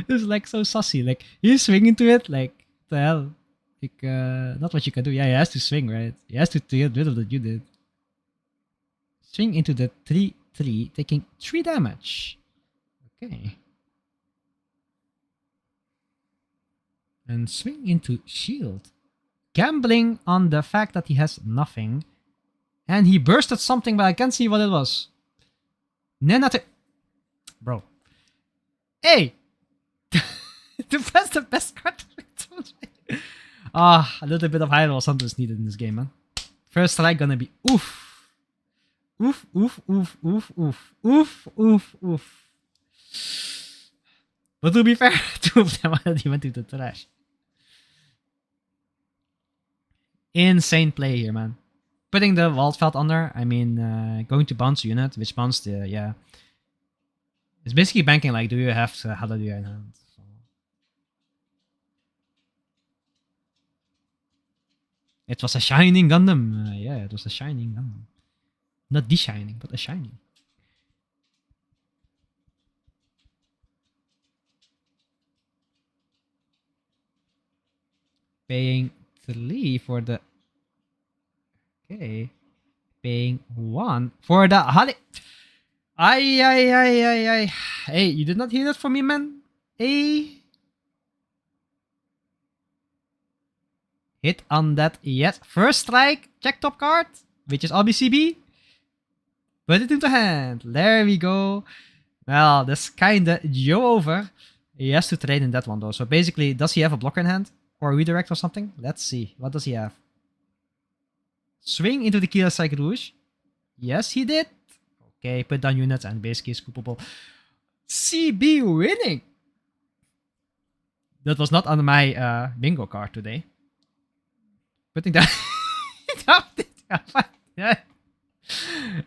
It's like so sussy. Like, you swing into it, like, the hell? Like, not what you can do. Yeah, he has to swing, right? He has to get rid of that you did. Swing into the 3-3, taking 3 damage. Okay. And swing into shield. Gambling on the fact that he has nothing. And he bursted something, but I can't see what it was. Nenate. Bro. Hey! That's the best card. A little bit of high roll sometimes needed in this game, man. First strike gonna be oof. Oof, oof, oof, oof, oof. Oof, oof, oof. But to be fair, 2 of them already went into the trash. Insane play here, man. Putting the Waldfeld under, I mean, going to bounce unit, which bounced the, yeah. It's basically banking like, do you have Hallelujah in hand? So. It was a shining Gundam. Yeah, it was a shining Gundam. Not the shining, but a shining. Paying 3 for the... Okay. Paying 1 for the... Ay. Hey, you did not hear that from me, man? Hey. Hit on that, yes. First strike, check top card, which is RBCB. Put it into hand. There we go. Well, that's kinda Joe over. He has to trade in that one though. So basically, does he have a blocker in hand? Or a redirect or something? Let's see. What does he have? Swing into the Kira Strike Rouge. Yes, he did. Okay, put down units and basically scoopable. CB winning. That was not on my bingo card today. Putting that.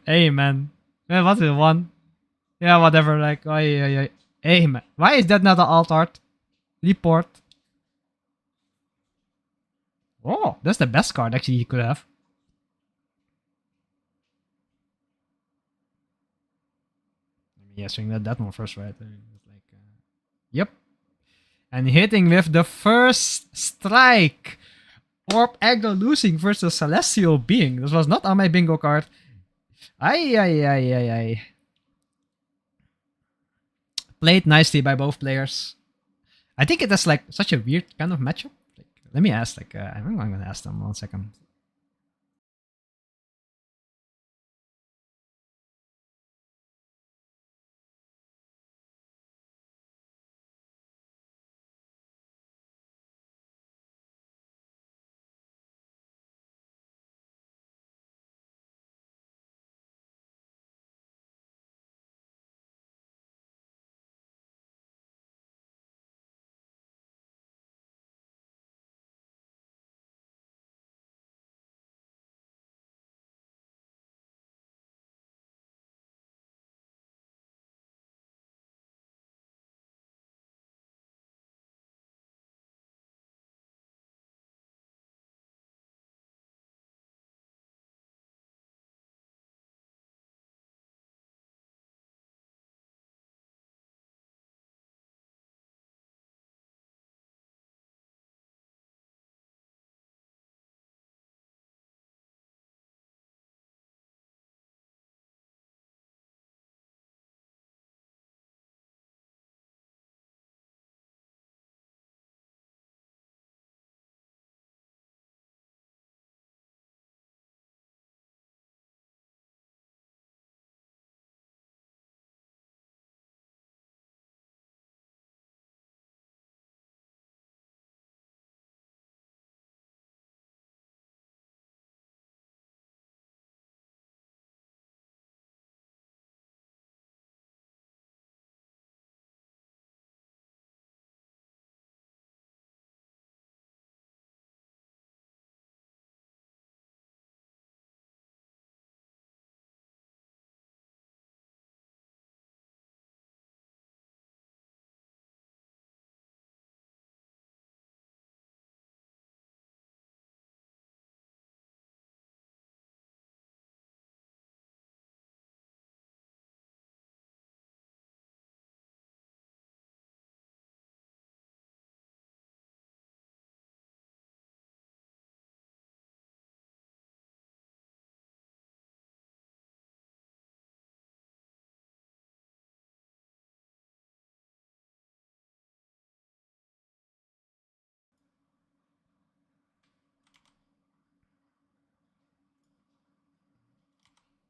Hey man. What's it? 1? Yeah, whatever. Like, hey man. Why is that not an alt art? Report. Oh, that's the best card actually he could have. Yeah, swing that one first, right? Like, yep. And hitting with the first strike. Orb Eggo losing versus Celestial Being. This was not on my bingo card. Ay. Played nicely by both players. I think it is like such a weird kind of matchup. Like, let me ask. Like, I'm going to ask them 1 second.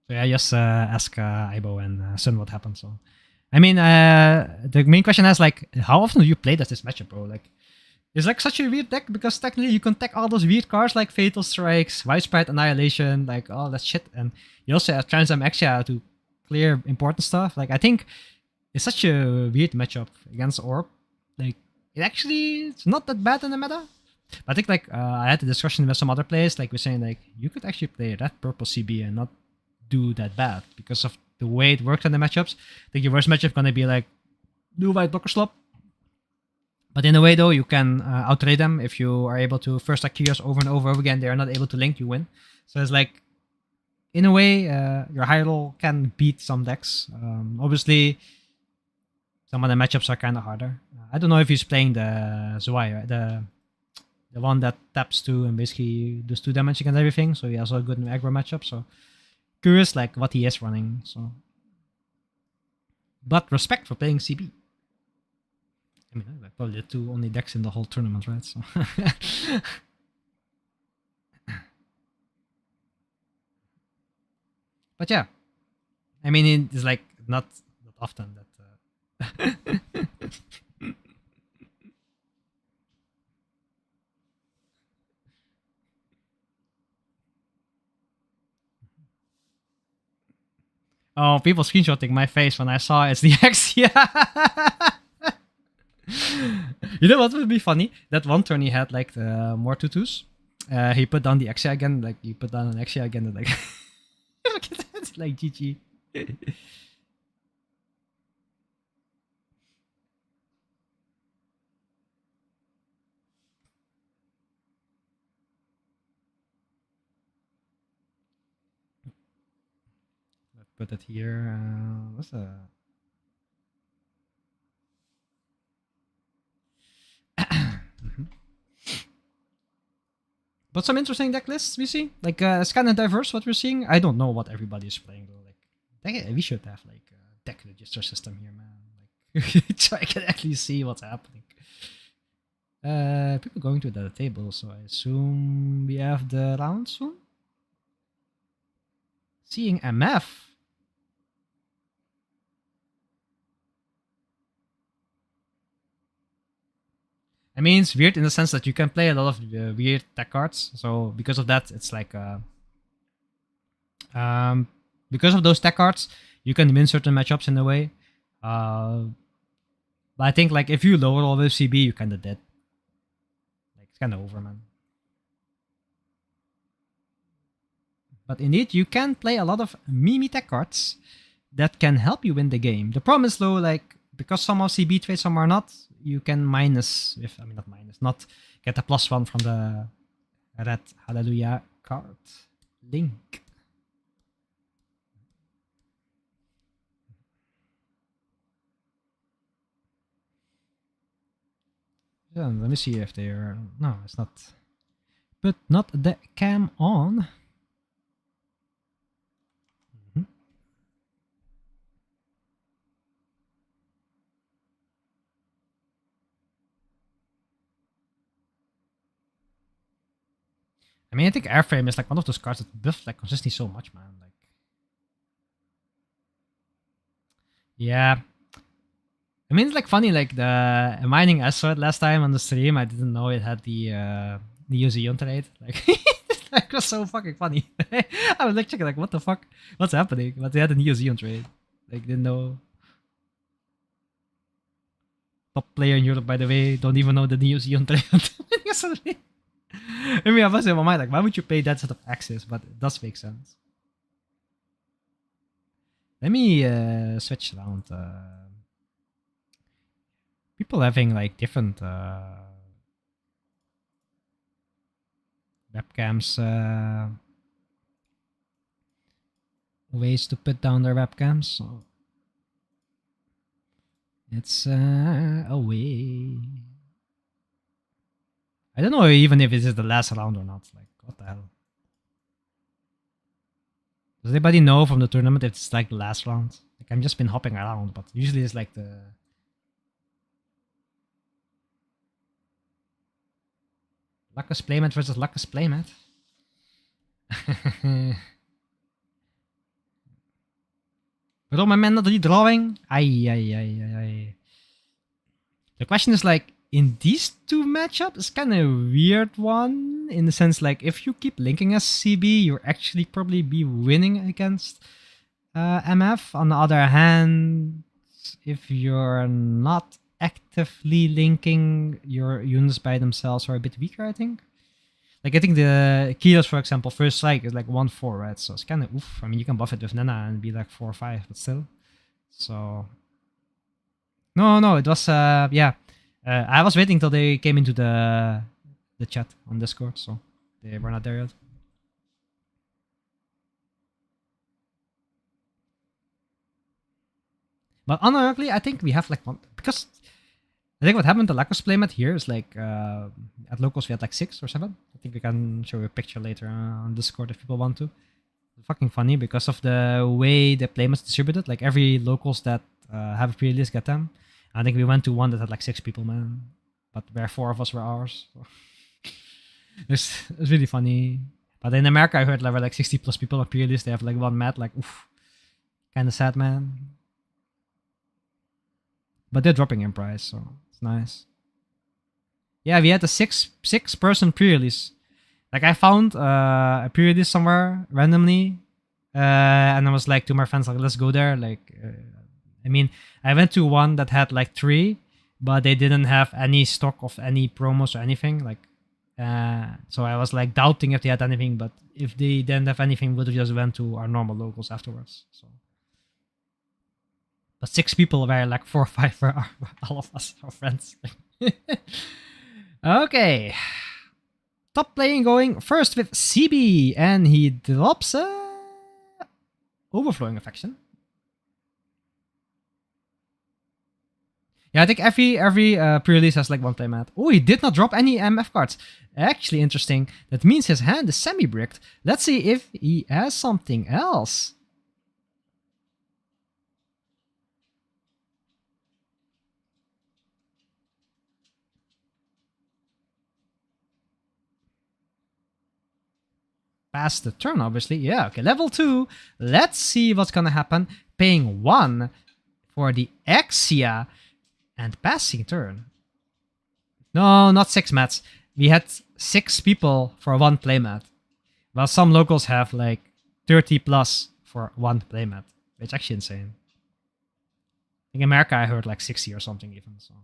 So yeah, just ask Ibo and Sun what happened. So, I mean, the main question is like, how often do you play this matchup, bro? Like, it's like such a weird deck because technically you can tech all those weird cards like Fatal Strikes, Widespread Annihilation, like all that shit, and you also have Transam Exia to clear important stuff. Like, I think it's such a weird matchup against Orb. Like, it's not that bad in the meta. But I think like I had a discussion with some other players, like we're saying like you could actually play red purple CB and not do that bad because of the way it works in the matchups. I think your worst matchup gonna be like do white blocker slop. But in a way though, you can outtrade them if you are able to first attack Curious over and over again. They are not able to link, you win. So it's like in a way, your high roll can beat some decks. Obviously, some of the matchups are kind of harder. I don't know if he's playing the Zwei, right? The one that taps 2 and basically does 2 damage against everything. So he has a good aggro matchup. So curious like what he is running. So, but respect for playing CB. I mean, like probably the 2 only decks in the whole tournament, right? So. But yeah, I mean, it's like not often that. Oh, people screenshotting my face when I saw it's the X. Yeah. You know what would be funny? That one turn he had like more tutus. He put down the Exia again, like he put down an Exia again, and like, look at that, like GG. Let's put it here. What's the? But some interesting deck lists we see. Like it's kind of diverse what we're seeing. I don't know what everybody's playing though. Like we should have like a deck register system here, man. Like so I can actually see what's happening. People going to the table, so I assume we have the round soon. Seeing MF. I mean, it's weird in the sense that you can play a lot of weird tech cards. So because of that, it's like because of those tech cards, you can win certain matchups in a way. But I think like if you lower all the CB, you're kind of dead. Like it's kind of over, man. But indeed, you can play a lot of Mimi tech cards that can help you win the game. The problem is though, like because some are CB trades, some are not. You can minus, if I mean not minus, not get a +1 from the red Hallelujah card. Link. Yeah, let me see if they are. No, it's not. But not the cam on. I mean, I think Airframe is like one of those cards that buff like consistently so much, man. Like, yeah. I mean, it's like funny, like the mining S sword last time on the stream. I didn't know it had the Museum trade. Like, that was so fucking funny. I was like checking, like, what the fuck, what's happening? But they had a Museum trade. Like, didn't know. Top player in Europe, by the way, don't even know the Museum trade. I mean, I was in my mind like, why would you pay that sort of access? But it does make sense. Let me switch around. People having like different webcams, ways to put down their webcams. So it's a way. I don't know even if this is the last round or not. Like, what the hell? Does anybody know from the tournament if it's like the last round? Like, I've just been hopping around, but usually it's like the. Luckus Playmat versus Luckus Playmat. But oh, my man not redrawing? Ay. The question is like, in these two matchups, it's kind of a weird one in the sense like if you keep linking as CB, you'll actually probably be winning against MF. On the other hand, if you're not actively linking, your units by themselves are a bit weaker, I think. Like, I think the Kilos, for example, first strike is like 1-4, right? So it's kind of oof. I mean, you can buff it with Nana and be like 4-5, but still. So. No, it was, yeah. I was waiting till they came into the chat on Discord, so they were not there yet. But unironically, I think we have like one, because I think what happened to Lacos playmat here is like at locals we had like 6 or 7. I think we can show you a picture later on Discord if people want to. It's fucking funny because of the way the playmats distributed. Like every locals that have a pre-release get them. I think we went to one that had like 6 people, man. But where 4 of us were ours. So. it's really funny. But in America, I heard there were like 60 plus people on pre-release. They have like 1 mat. Like, oof. Kind of sad, man. But they're dropping in price, so it's nice. Yeah, we had a six person pre-release. Like I found a pre-release somewhere randomly, and I was like to my friends, like, let's go there. Like, I mean, I went to one that had like 3, but they didn't have any stock of any promos or anything. Like, so I was like doubting if they had anything. But if they didn't have anything, we would have just went to our normal locals afterwards. So. But 6 people were like 4 or 5 for all of us, our friends. Okay. Top playing going first with CB, and he drops a overflowing affection. Yeah, I think every pre-release has like 1 playmat. Oh, he did not drop any MF cards. Actually interesting. That means his hand is semi-bricked. Let's see if he has something else. Pass the turn, obviously. Yeah, okay. Level 2. Let's see what's gonna happen. Paying 1 for the Exia and passing turn. No, not 6 mats. We had 6 people for 1 playmat. While some locals have like 30 plus for 1 playmat. It's actually insane. In America, I heard like 60 or something even. So.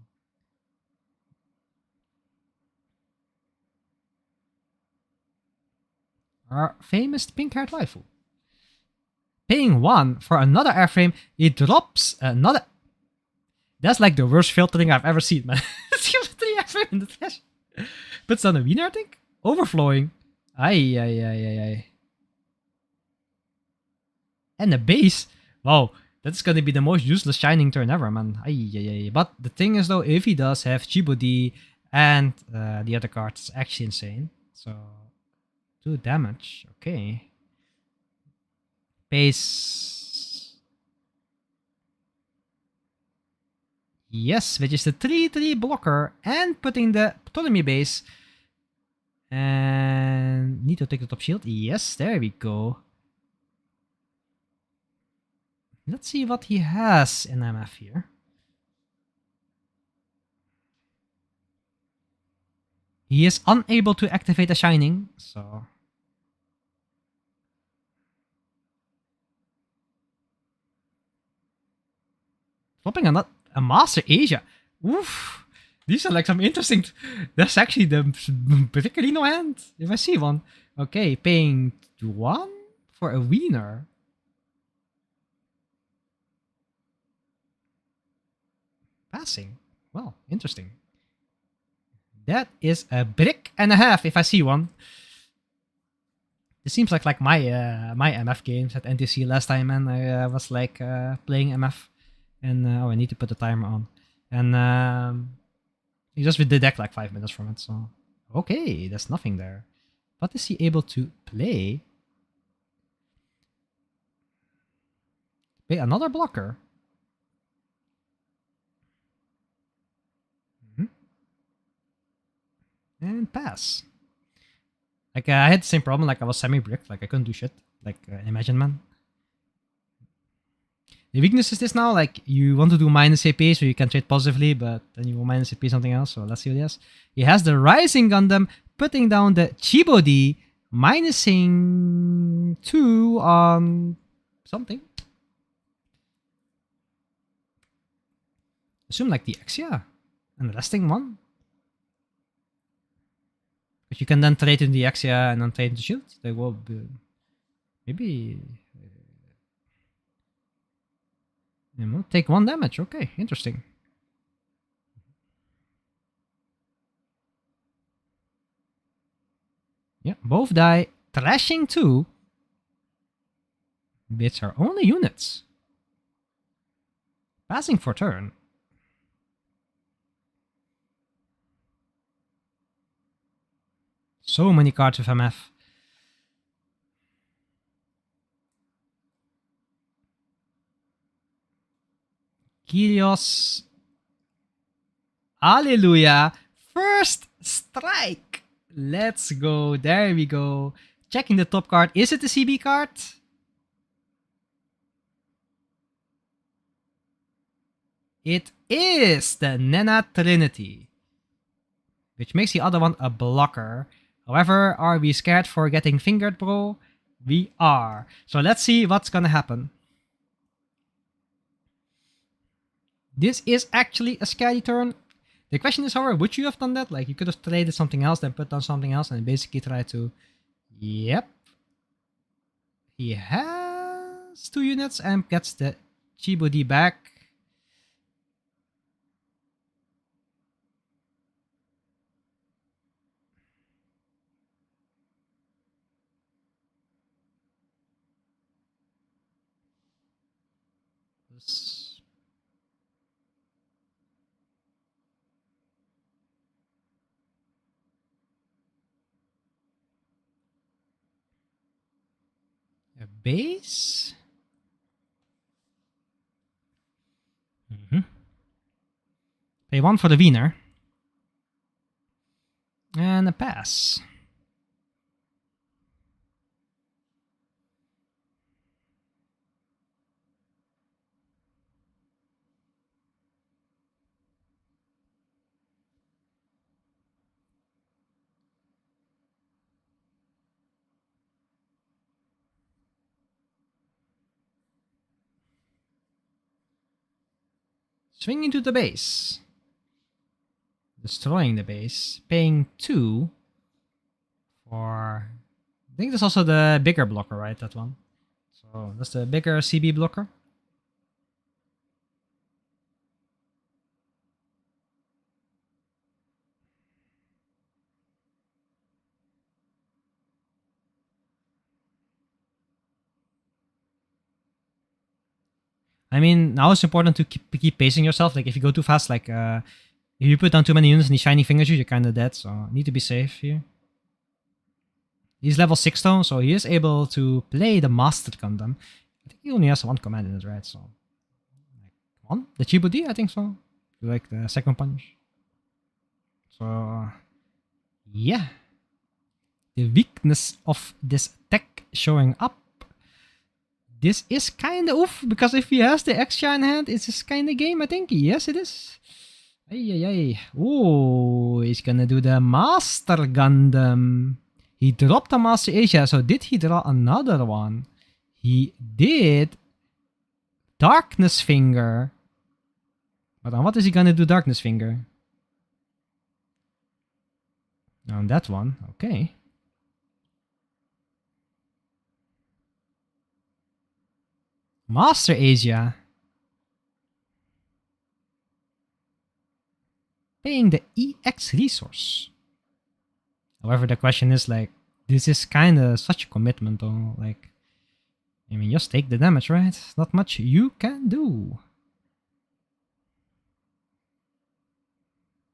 Our famous pink-haired waifu. Paying 1 for another airframe, it drops another. That's like the worst filtering I've ever seen, man. It's gives 3 airframe in the trash. Puts on a wiener, I think. Overflowing. Ay. And a base. Wow, that's gonna be the most useless shining turn ever, man. Ay. But the thing is, though, if he does have Chibodi and the other cards, it's actually insane. So. 2 damage. Okay. Base. Yes, which is the 3-3 blocker and putting the Ptolemy base. And need to take the top shield. Yes, there we go. Let's see what he has in MF here. He is unable to activate a Shining, so... Dropping a Master Asia. Oof. These are like some interesting... That's actually the particularly no hand, if I see one. Okay, paying 1 for a wiener. Passing. Well, interesting. That is a brick and a half if I see one. It seems like my my MF games at NTC last time, and I was like playing MF, and oh, I need to put the timer on, and he just did deck like 5 minutes from it. So okay, there's nothing there. What is he able to play? Play another blocker. And pass. Like, I had the same problem, like, I was semi-bricked, like, I couldn't do shit. Like, Imagine Man. The weakness is this now, like you want to do minus AP so you can trade positively, but then you will minus AP something else. So let's see what he has. He has the Rising Gundam, putting down the Chibo D, minusing 2 on something. Assume like the Exia and resting 1. But you can then trade in the Exia and then trade in the shield. They will be, maybe take 1 damage. Okay, interesting. Yeah, both die trashing 2. Bits are only units. Passing for turn. So many cards with MF. Kyrios. Hallelujah. First strike. Let's go. There we go. Checking the top card. Is it the CB card? It is the Nena Trinity, which makes the other one a blocker. However, are we scared for getting fingered, bro? We are. So let's see what's gonna happen. This is actually a scary turn. The question is, however, would you have done that? Like, you could have traded something else, then put down something else, and basically try to... Yep. He has 2 units and gets the Chibo D back. A base? Pay 1 for the Wiener. And a pass. Swinging to the base. Destroying the base. Paying 2 for... I think that's also the bigger blocker, right? That one. So that's the bigger CB blocker. I mean, now it's important to keep pacing yourself. Like, if you go too fast, like, if you put down too many units and he shining fingers you, you're kind of dead. So, need to be safe here. He's level 6 though, so he is able to play the Master Gundam. I think he only has 1 command in it, right? So, like, 1? The Chibo D, I think so. Like the second punch. So, yeah. The weakness of this tech showing up. This is kind of oof, because if he has the extra in hand, it's this kind of game, I think. Yes, it is. Ay. Oh, he's gonna do the Master Gundam. He dropped the Master Asia, so did he draw another one? He did. Darkness Finger. But on what is he gonna do Darkness Finger? On that one, okay. Master Asia. Paying the EX resource. However, the question is like, this is kind of such a commitment though. Like, I mean, just take the damage, right? Not much you can do.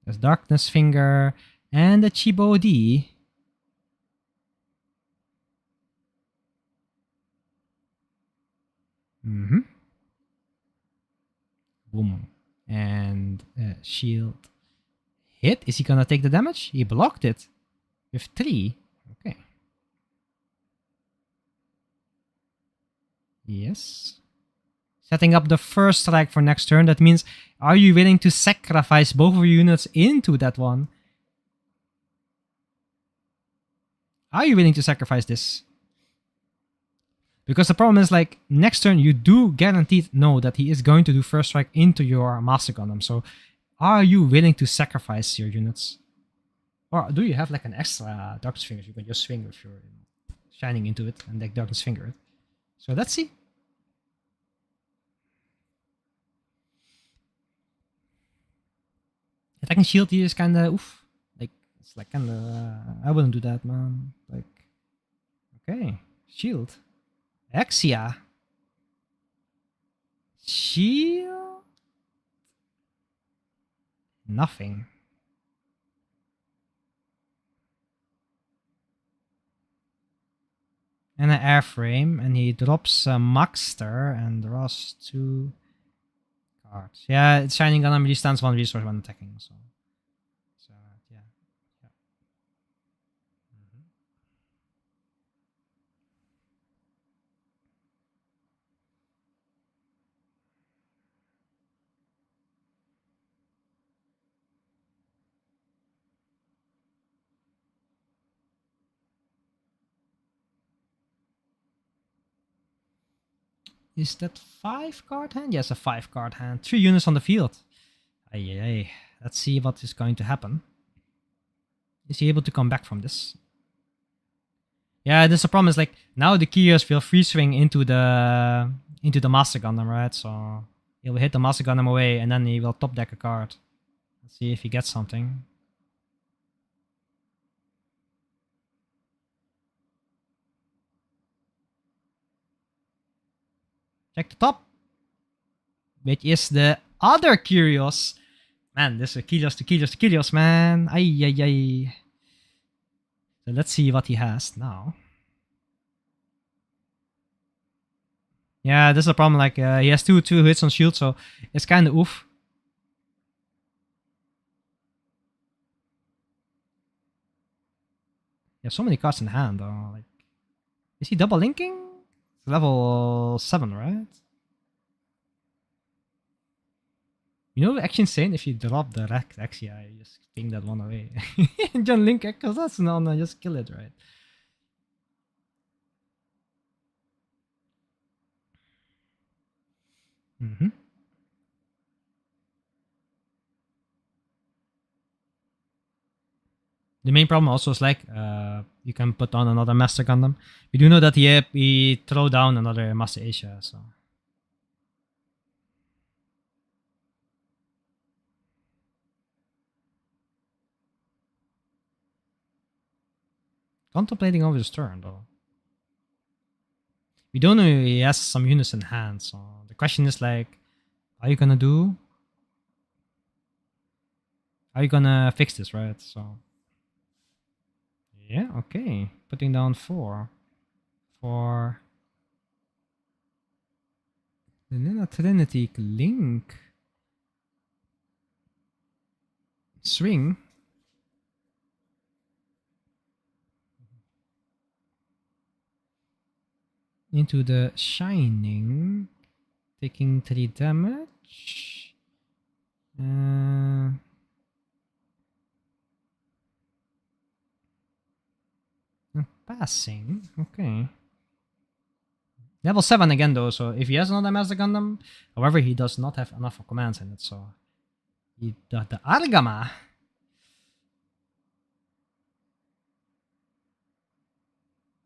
There's Darkness Finger and the Chibo D. Boom. And shield hit. Is he gonna take the damage? He blocked it with 3. Okay. Yes. Setting up the first strike for next turn. That means, are you willing to sacrifice both of your units into that one? Are you willing to sacrifice this? Because the problem is, like, next turn you do guaranteed know that he is going to do first strike into your Master Gundam. So, are you willing to sacrifice your units? Or do you have like an extra Darkness Fingers you can just swing with your Shining into it and like Darkness Finger it? So let's see. Attacking shield here is kinda oof. Like, it's like kinda I wouldn't do that, man. Like, okay. Shield. Exia. Shield. Nothing. And an airframe, and he drops a Maxter and draws 2 cards. Yeah, it's Shining Gun really stands 1 resource when attacking, so yeah. Mhm. Is that 5 card hand? Yes, a 5 card hand. 3 units on the field. Ay. Let's see what is going to happen. Is he able to come back from this? Yeah, there's a problem. Is like now the Kyrios will free swing into the Master Gundam, right? So he will hit the Master Gundam away, and then he will top deck a card. Let's see if he gets something. Check the top, which is the other Kyrios. Man, this is a Kyrios, man. Ay. So let's see what he has now. Yeah, this is a problem. Like he has two hits on shield, so it's kind of oof. Yeah, so many cards in hand though. Like, is he double linking? It's level 7, right? You know, actually insane if you drop the Rex Axia, you just ping that one away. John Link, because that's no, just kill it, right? Mm-hmm. The main problem also is like you can put on another Master Gundam. We do know that he throw down another Master Asia, so. Contemplating over his turn though. We don't know he has some units in hand, so the question is like, are you gonna do? Are you gonna fix this, right? So. Yeah, okay. Putting down 4 for the Nina Trinity Link. Swing. Into the Shining. Taking 3 damage. Passing. Okay. Level 7 again though, so if he has another Master Gundam, however, he does not have enough commands in it, so the Argama.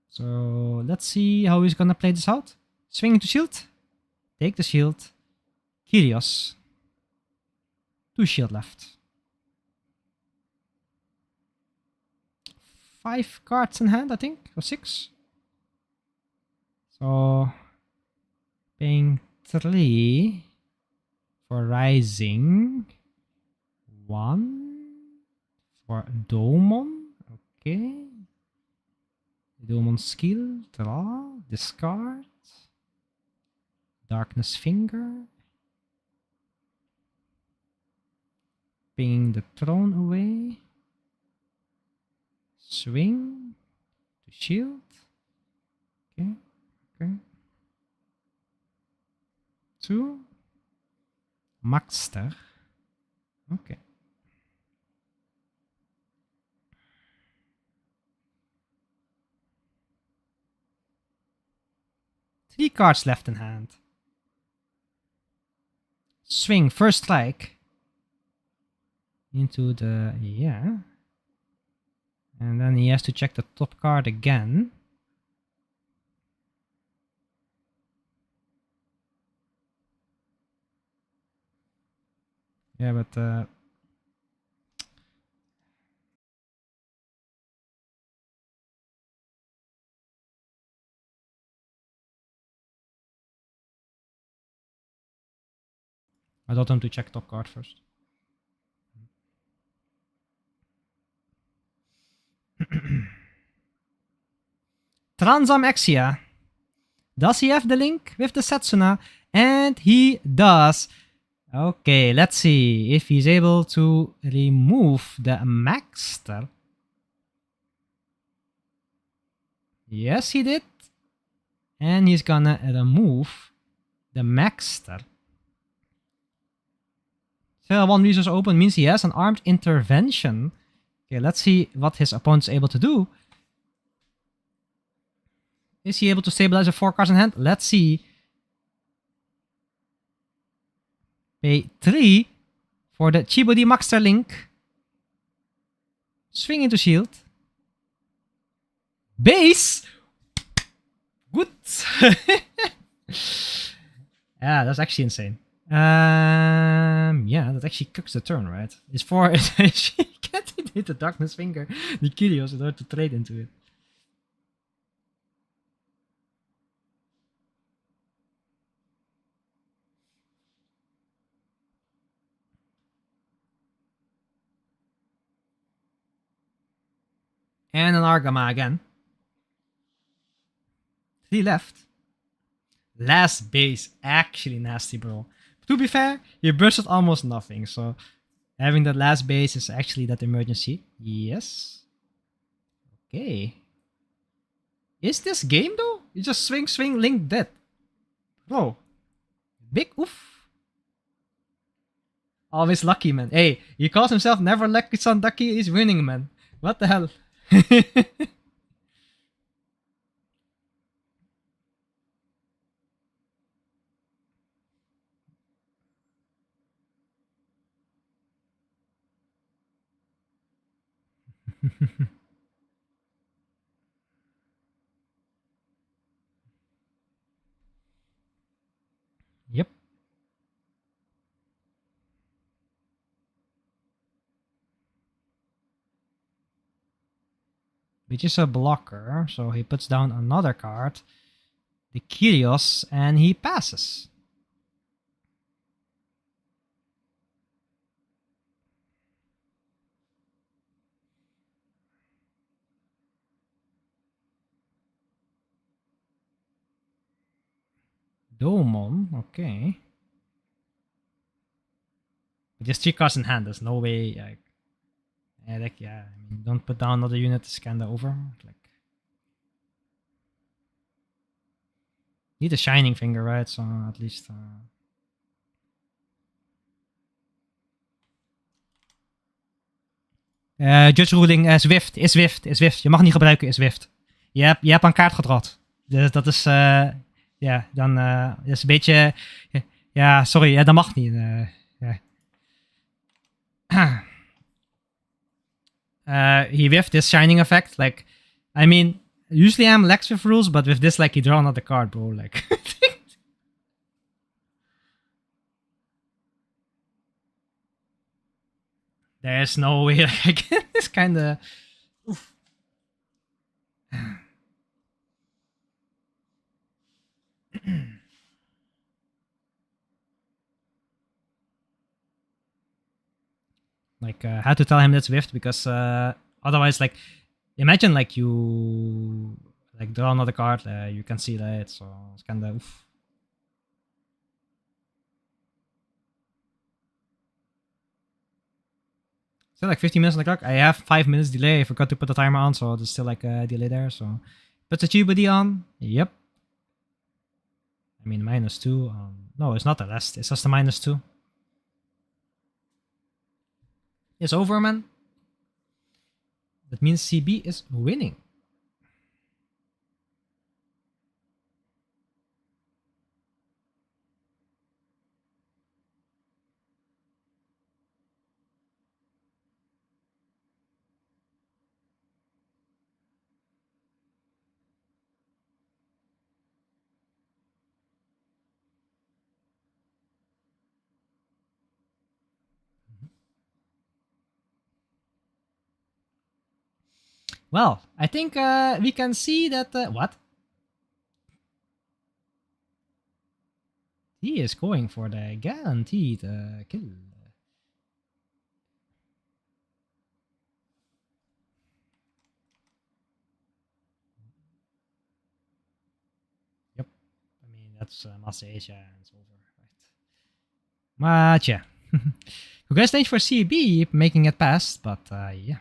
So let's see how he's gonna play this out. Swing into shield. Take the shield. Kyrios. 2 shield left. 5 cards in hand, I think, or 6. So paying 3 for Rising. 1 for Domon. Okay. Domon skill. Draw. Discard. Darkness Finger. Pinging the throne away. Swing. To shield. Okay. 2. Maxter. Okay. Three cards left in hand. Swing, first strike. Into the, yeah. And then he has to check the top card again. Yeah, but I told him to check top card first. Transamexia. Does he have the link with the Setsuna? And he does. Okay, let's see if he's able to remove the Maxter. Yes, he did. And he's gonna remove the Maxter. So one resource open means he has an armed intervention. Okay, let's see what his opponent's able to do. Is he able to stabilize the 4 cards in hand? Let's see. Pay 3 for the Chibodi Maxter link. Swing into shield. Base! Good! Yeah, that's actually insane. Yeah, that actually cooks the turn, right? It's for she can't hit the Darkness Finger, the Kyrios, in order to trade into it. And an Argama again. 3 left. Last base, actually nasty, bro. To be fair, he bursted almost nothing, so having that last base is actually that emergency. Yes. Okay. Is this game though? You just swing, swing, link, dead. Bro. Big oof. Always lucky, man. Hey, he calls himself never lucky son ducky, he's winning, man. What the hell? Yep. Which is a blocker, so he puts down another card, the Kyrios, and he passes. Domon, okay. But just 3 cards in hand, there's no way. I mean, don't put down another unit, it's kinda over. Like, need a Shining Finger, right? So at least. Judge ruling Zwift, is Zwift, is Zwift. Je mag niet gebruiken, is Zwift. Je hebt een kaart gedrad. Dus dat is, ja, dan is een beetje, ja, sorry, ja, dat mag niet. He whiffed this Shining effect, like, I mean, usually I'm lax with rules, but with this, like, you draw another card, bro, like. There's no way, like, I can, it's kinda, oof. Like, I had to tell him that's whiffed because otherwise, like, imagine like you like draw another card, you can see that, so it's kind of. Still like 15 minutes on the clock. I have 5 minutes delay. I forgot to put the timer on, so there's still like a delay there. So put the Chibudi on. Yep. I mean -2. No, it's not the rest. It's just a -2. is over, man. That means CB is winning. Well, I think we can see that. What? He is going for the guaranteed kill. Yep. I mean, that's Master Asia and it's over, right? But yeah. Congratulations for CB making it past, but yeah.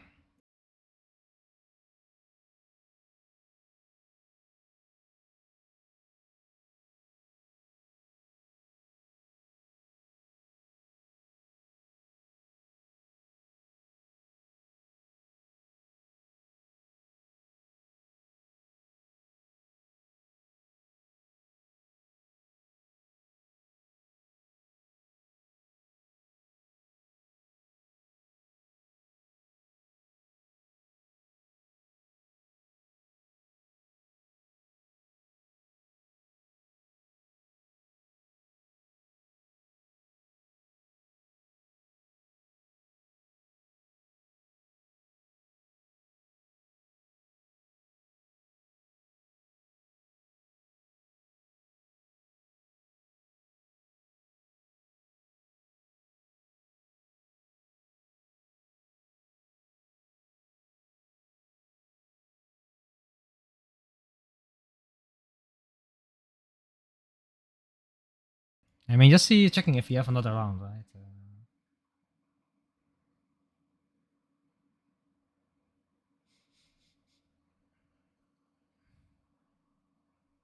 I mean, just see checking if you have another round, right?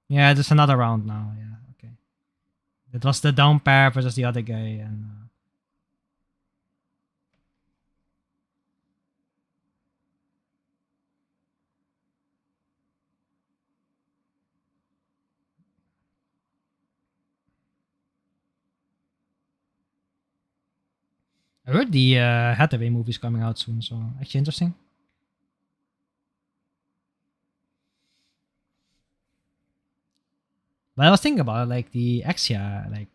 Yeah, there's another round now. Yeah, okay. It was the down pair versus the other guy, and I heard the Hathaway movie's coming out soon, so actually interesting. But I was thinking about it, like the Exia, like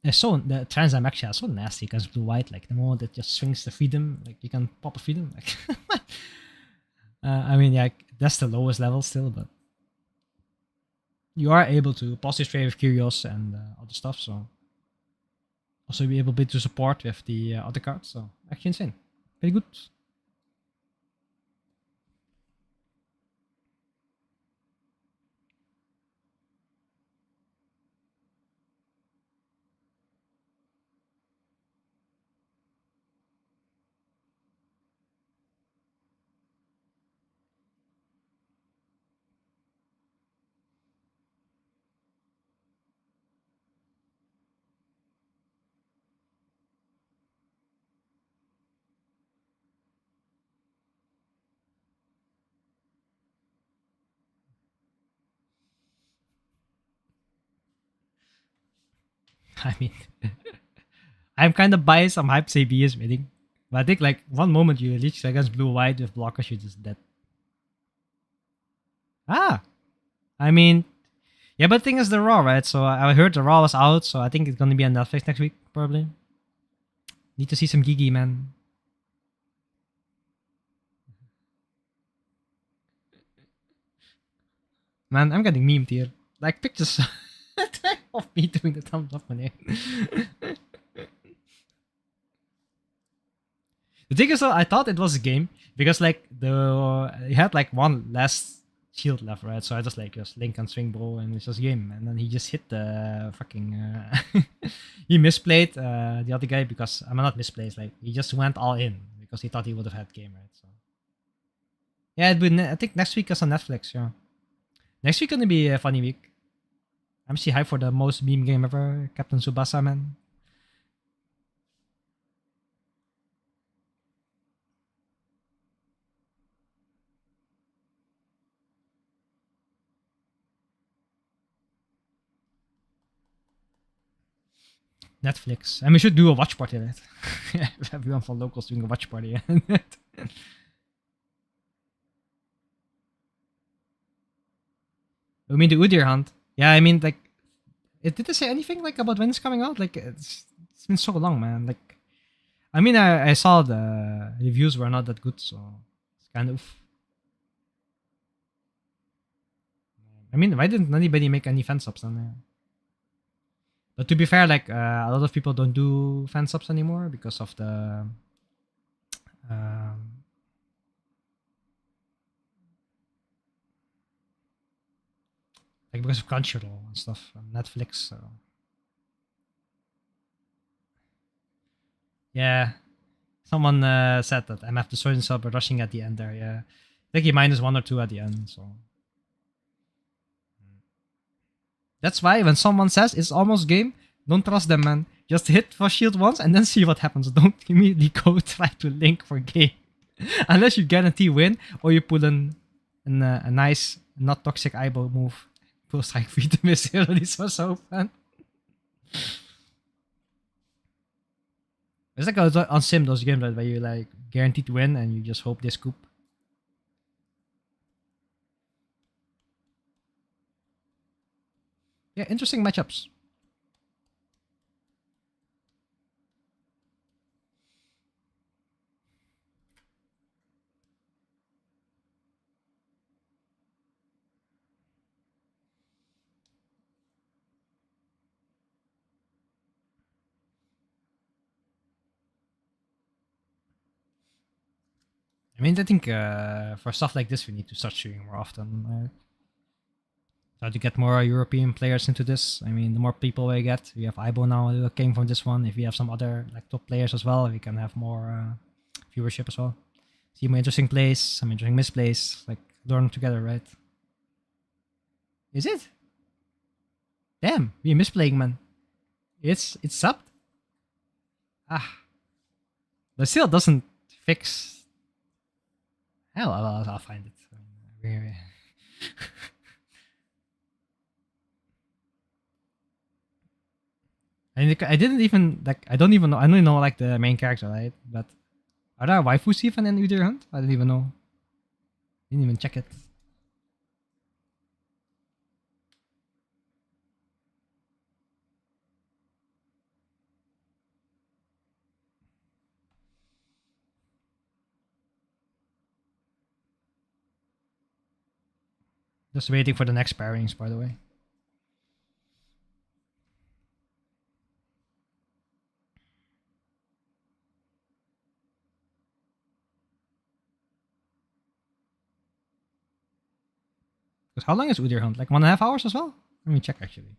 it's so the Trans Am Exia is so nasty because blue white. Like the moment it just swings the freedom, like you can pop a freedom. Like, I mean, yeah, that's the lowest level still, but you are able to positive trade with Curios and other stuff. So also be able to support with the other cards. So actually insane, very good. I mean, I'm kind of biased. I'm hyped CB is winning. But I think like one moment you reach against blue white with blockers, you're just dead. Ah, I mean, yeah, but the thing is the Raw, right? So I heard the Raw was out, so I think it's gonna be on Netflix next week, probably. Need to see some Gigi, man. Man, I'm getting memed here. Like pictures of me doing the thumbs up on it. The thing is, though, I thought it was a game because like the he had like one last shield left, right? So I just link and swing bro, and it's just game. And then he just hit the fucking. He misplayed the other guy because I'm not misplayed. Like he just went all in because he thought he would have had game, right? So yeah, I think next week is on Netflix. Yeah, next week gonna be a funny week. I'm actually hyped for the most meme game ever, Captain Tsubasa, man. Netflix. And we should do a watch party, right? Everyone from locals doing a watch party. I mean the Udyr hunt. Yeah, I mean like did it say anything like about when it's coming out? Like it's been so long, man. Like I mean I saw the reviews were not that good, so it's kind of I mean why didn't anybody make any fan subs on there? But to be fair, like a lot of people don't do fan subs anymore because of the um, like because of Crunchyroll and stuff and Netflix. So yeah, someone said that MF the Sword and Sub are rushing at the end there. Yeah, I think he minus 1 or 2 at the end. So that's why when someone says it's almost game, don't trust them, man. Just hit for shield once and then see what happens. Don't immediately go try to link for game. Unless you guarantee win or you pull a nice, not toxic eyeball move. Pull strike free to miss it. This was so fun. It's like on Sim, those games where you like guaranteed to win and you just hope they scoop. Yeah, interesting matchups. I mean, I think for stuff like this, we need to start streaming more often. Try to get more European players into this. I mean, the more people we get, we have Ibo now who came from this one. If we have some other like top players as well, we can have more viewership as well. See more interesting plays, some interesting misplays, like learn together, right? Is it? Damn, we misplaying, man. It's subbed. Ah, but still doesn't fix. Hell, I'll find it. I didn't even like. I don't even know. I don't even know like the main character, right? But are there waifus even in Udyr Hunt? I don't even know. Didn't even check it. Just waiting for the next pairings, by the way. Because how long is Udyr Hunt? Like 1.5 hours as well? Let me check actually.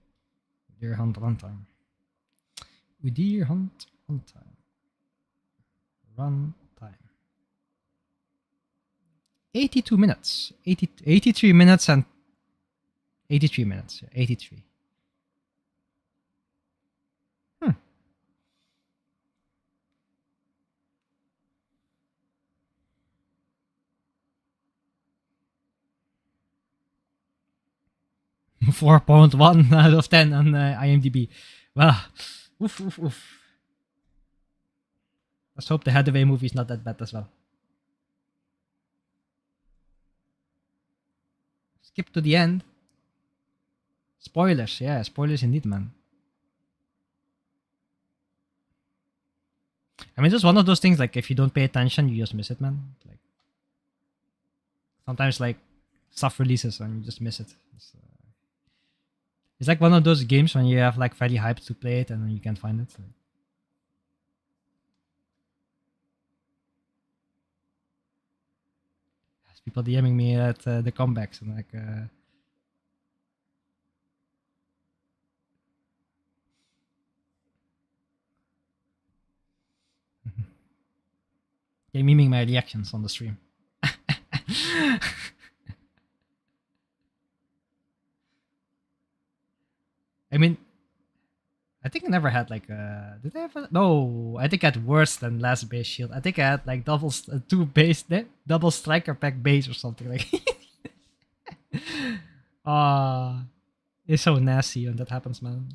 Udyr Hunt runtime. Udyr Hunt runtime. Runtime. 82 minutes. 83 minutes and 83 minutes. 83. 4.1 out of 10 on IMDb. Well, oof, oof, oof. Let's hope the Hathaway movie is not that bad as well. Skip to the end. Spoilers, yeah, spoilers indeed, man. I mean, just one of those things. Like, if you don't pay attention, you just miss it, man. Like, sometimes like stuff releases and you just miss it. It's like one of those games when you have like very hyped to play it and then you can't find it. Like, there's people DMing me at the comebacks and like. Yeah, memeing my reactions on the stream. I mean, I think I never had like did I ever? No, I think I had worse than last base shield. I think I had like two base, double striker pack base or something like. Ah, it's so nasty when that happens, man.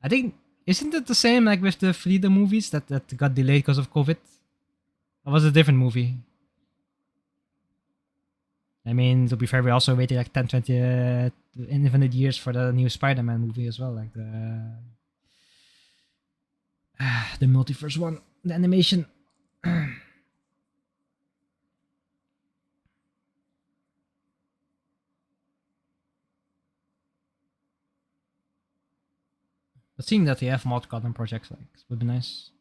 I think isn't it the same like with the Freedom movies that got delayed because of COVID? Or was it a different movie? I mean, to be fair, we also waited like 10, 20 infinite years for the new Spider-Man movie as well, like the multiverse one, the animation. But seeing that they have multiple Gotham projects, like, would be nice.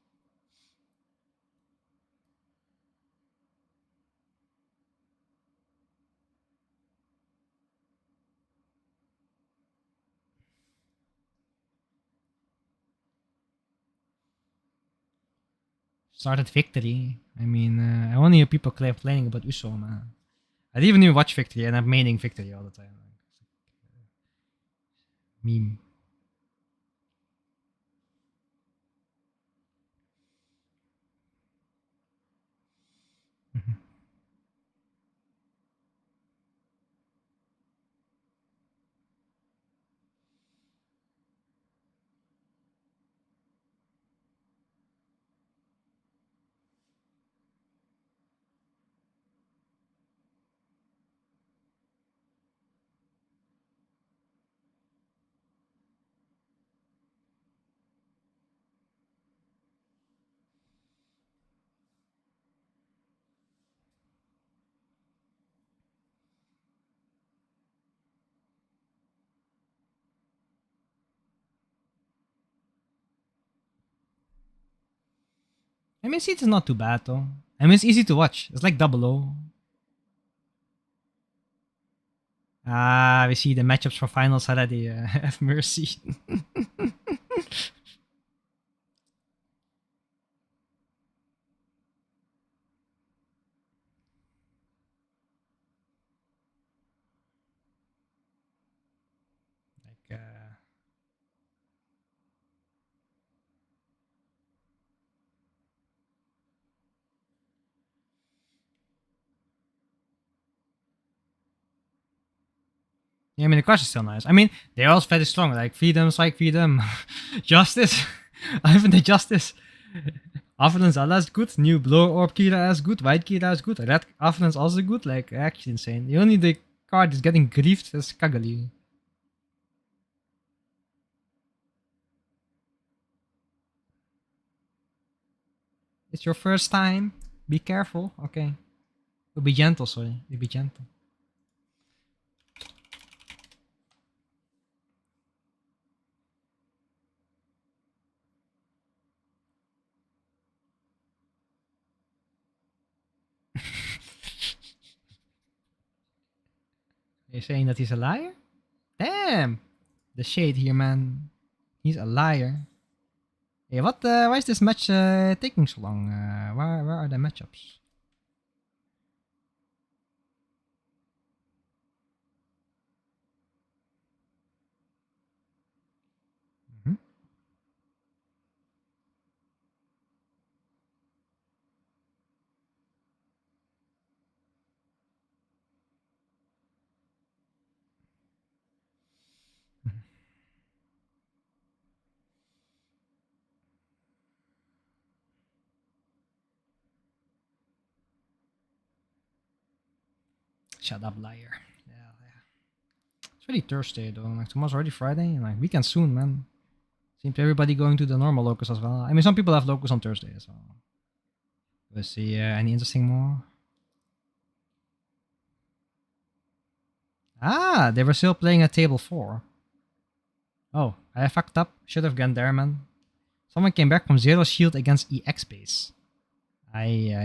Started Victory. I mean, I only hear people complaining about Uso, man. I didn't even watch Victory, and I'm maining Victory all the time. Meme. I mean, CET is not too bad though. I mean, it's easy to watch. It's like Double O. Ah, we see the matchups for finals already. Have mercy. Like, yeah, I mean, the crush is still nice. I mean, they're all very strong. Like Freedom, Strike Freedom, Justice. Even the Justice. Avalanche Zala is good. New Blow Orb Kira is good. White Kira is good. Red Avalanche also good. Like, actually insane. The only the card is getting griefed is Kagali. It's your first time. Be careful. Okay. Be gentle, sorry. Be gentle. You're saying that he's a liar? Damn! The shade here, man. He's a liar. Hey, what? Why is this match taking so long? Where are the matchups? Mm-hmm. Shut up, liar. Yeah, yeah. It's really Thursday though. Like tomorrow's already Friday. And like weekend soon, man. Seems to everybody going to the normal locus as well. I mean, some people have locus on Thursday as well. Let's see. Any interesting more? Ah, they were still playing at table 4. Oh, I fucked up. Should have gone there, man. Someone came back from zero shield against EX base. Ay.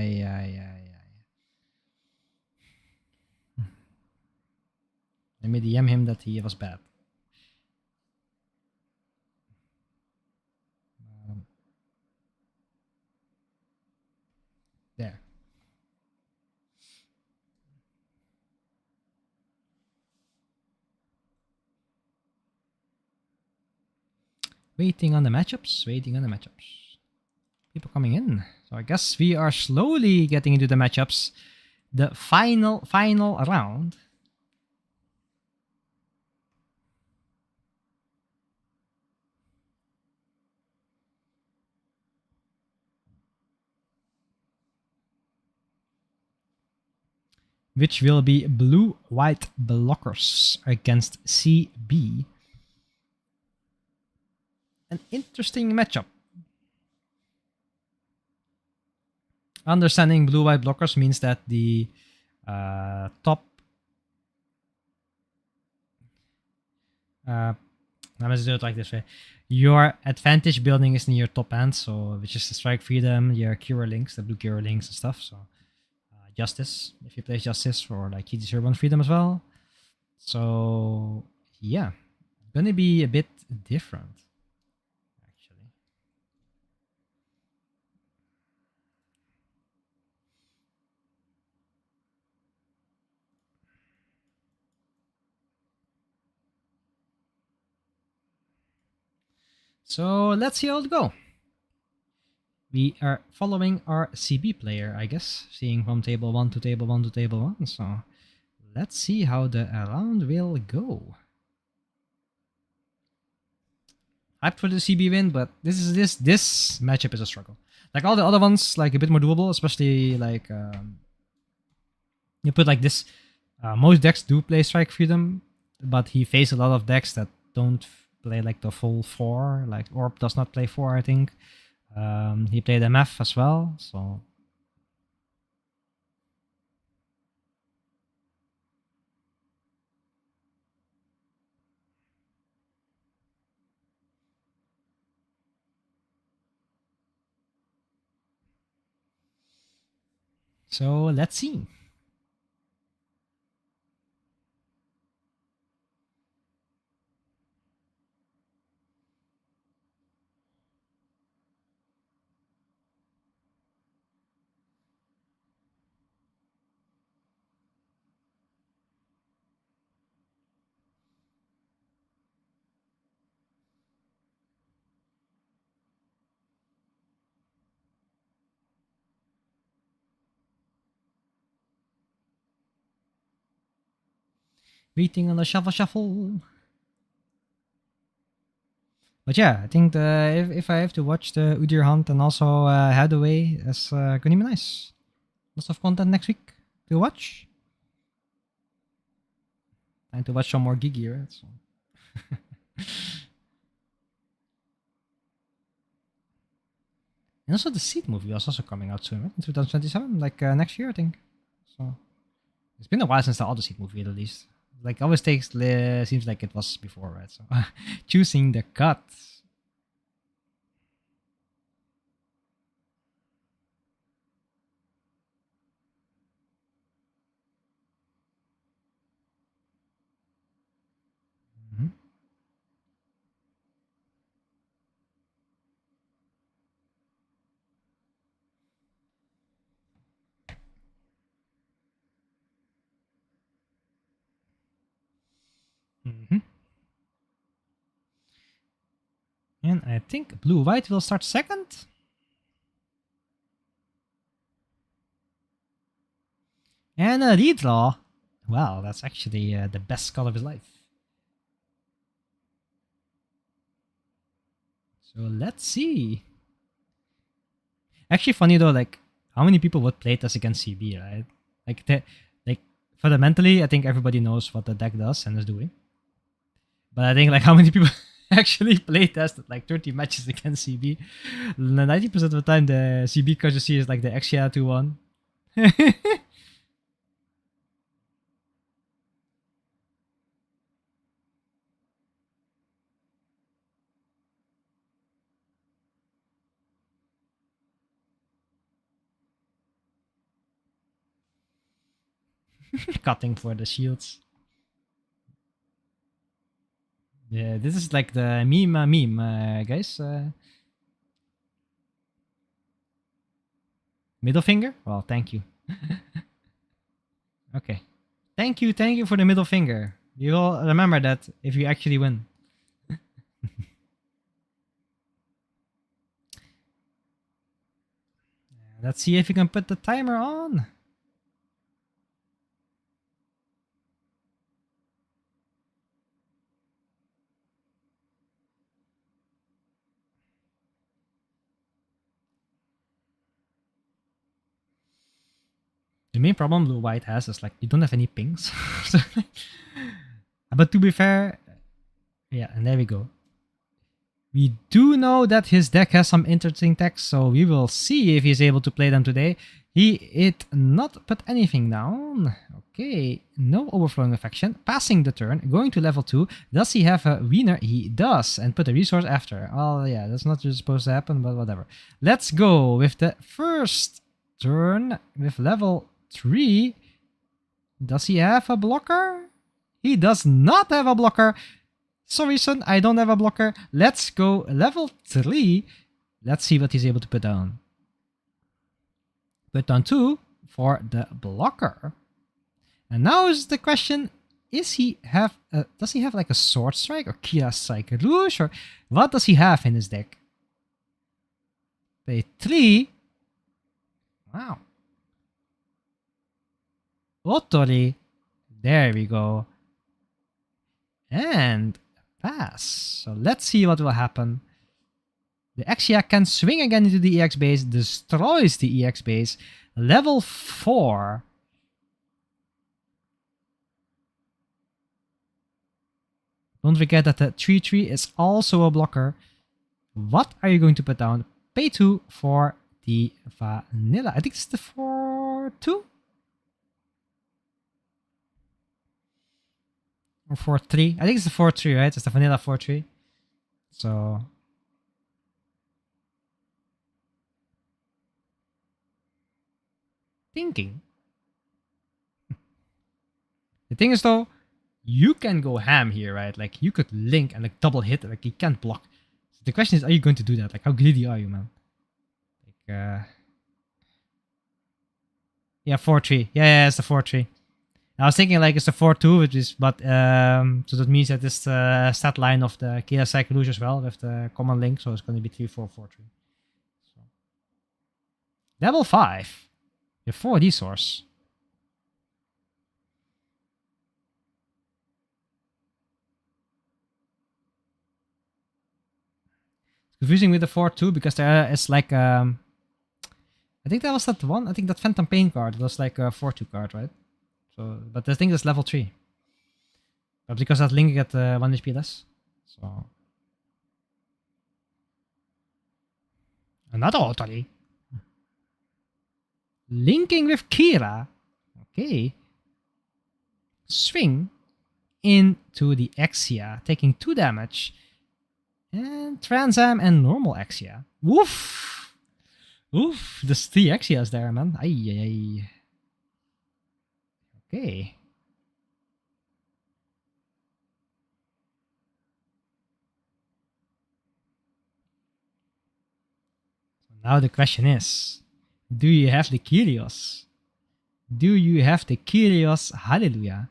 Let me DM him that he was bad. Um, there. Waiting on the matchups. Waiting on the matchups. People coming in. So I guess we are slowly getting into the matchups. The final round. which will be blue-white blockers against CB. An interesting matchup. Understanding blue-white blockers means that the top. Let's do it like this way. Your advantage building is near top end, so which is the strike freedom, your cure links, the blue cure links and stuff. So justice, if you play justice, or like GT01 freedom as well. So yeah, gonna be a bit different. So let's see how it go. We are following our CB player, I guess, seeing from table 1 to table 1 to table 1. So let's see how the round will go. Hyped for the CB win, but this matchup is a struggle. Like all the other ones, like a bit more doable, especially like you put like this. Most decks do play strike freedom, but he faced a lot of decks that don't play like the full 4. Like Orb does not play 4, I think. He played MF as well, so. So let's see. Waiting on the shuffle. But yeah, I think if I have to watch the Udyr Hunt and also head away, that's gonna be nice. Lots of content next week to watch. Time to watch some more Gigi, right? So. And also the CET movie is also coming out soon, right? In 2027, like next year, I think. So it's been a while since the other CET movie, at least. Like always seems like it was before, right? So choosing the cut. Mm-hmm. Mm-hmm. And I think blue-white will start second. And a redraw. Wow, that's actually the best call of his life. So let's see. Actually, funny though, like how many people would play this against CB, right? Like fundamentally, I think everybody knows what the deck does and is doing. But I think like how many people actually play tested like 30 matches against CB? 90% of the time, the CB card you see is like the Exia 2-1. Cutting for the shields. Yeah, this is like the meme, guys. Middle finger? Well, thank you. Okay. Thank you for the middle finger. You will remember that if you actually win. Let's see if you can put the timer on. The main problem blue-white has is like you don't have any pings. But to be fair, yeah, and there we go. We do know that his deck has some interesting decks, so we will see if he's able to play them today. He did not put anything down. Okay, no overflowing affection. Passing the turn, going to level 2. Does he have a wiener? He does, and put a resource after. Oh yeah, that's not just supposed to happen, but whatever. Let's go with the first turn with level 3. Does he have a blocker? He does not have a blocker. Sorry, son, I don't have a blocker. Let's go level 3. Let's see what he's able to put down. Put down 2 for the blocker. And now is the question, does he have like a Sword Strike or Kira Strike Rouge, or what does he have in his deck? Play 3. Wow. Otori. There we go. And pass. So let's see what will happen. The Exia can swing again into the EX base, destroys the EX base. Level 4. Don't forget that the 3/3 is also a blocker. What are you going to put down? Pay 2 for the vanilla. I think it's the 4/2? Or 4/3? I think it's the 4/3, right? It's the vanilla 4/3. So thinking. The thing is though, you can go ham here, right? Like you could link and like double hit, like you can't block. So the question is, are you going to do that? Like how greedy are you, man? Like yeah, 4/3. Yeah, it's the 4/3. I was thinking like it's the 4/2, which is, but so that means that it's the stat line of the Kira Cycle Rouge as well with the common link, so it's going to be 3/4/4/3. So. Level 5. The 4D source. It's confusing with the 4/2 because there is like I think that was that one. I think that Phantom Pain card was like a 4/2 card, right? So, but I think that's level 3. But because that link at 1 HP less. So another Otori. Linking with Kira. Okay. Swing into the Exia, taking 2 damage. And Transam and normal Exia. Woof! Oof, there's 3 Exias there, man. Ay. Okay. So now the question is, do you have the Kyrios? Do you have the Kyrios Hallelujah?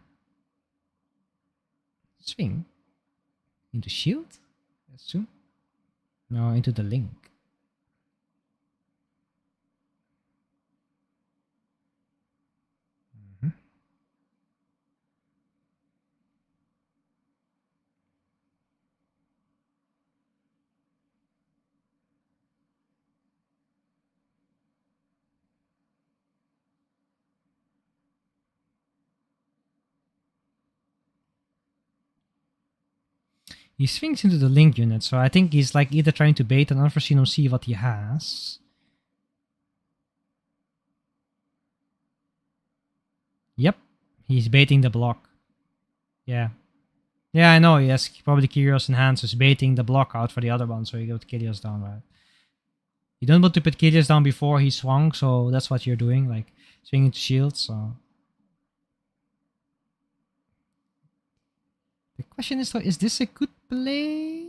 Swing. Into shield? That's true. No, into the link. He swings into the link unit, so I think he's like either trying to bait an unforeseen or see what he has. Yep, he's baiting the block. Yeah. Yeah, I know, he has probably Kyrios in hand, so he's baiting the block out for the other one, so you got Kyrios down, right? You don't want to put Kyrios down before he swung, so that's what you're doing, like swinging to shield, so... The question is though, is this a good play?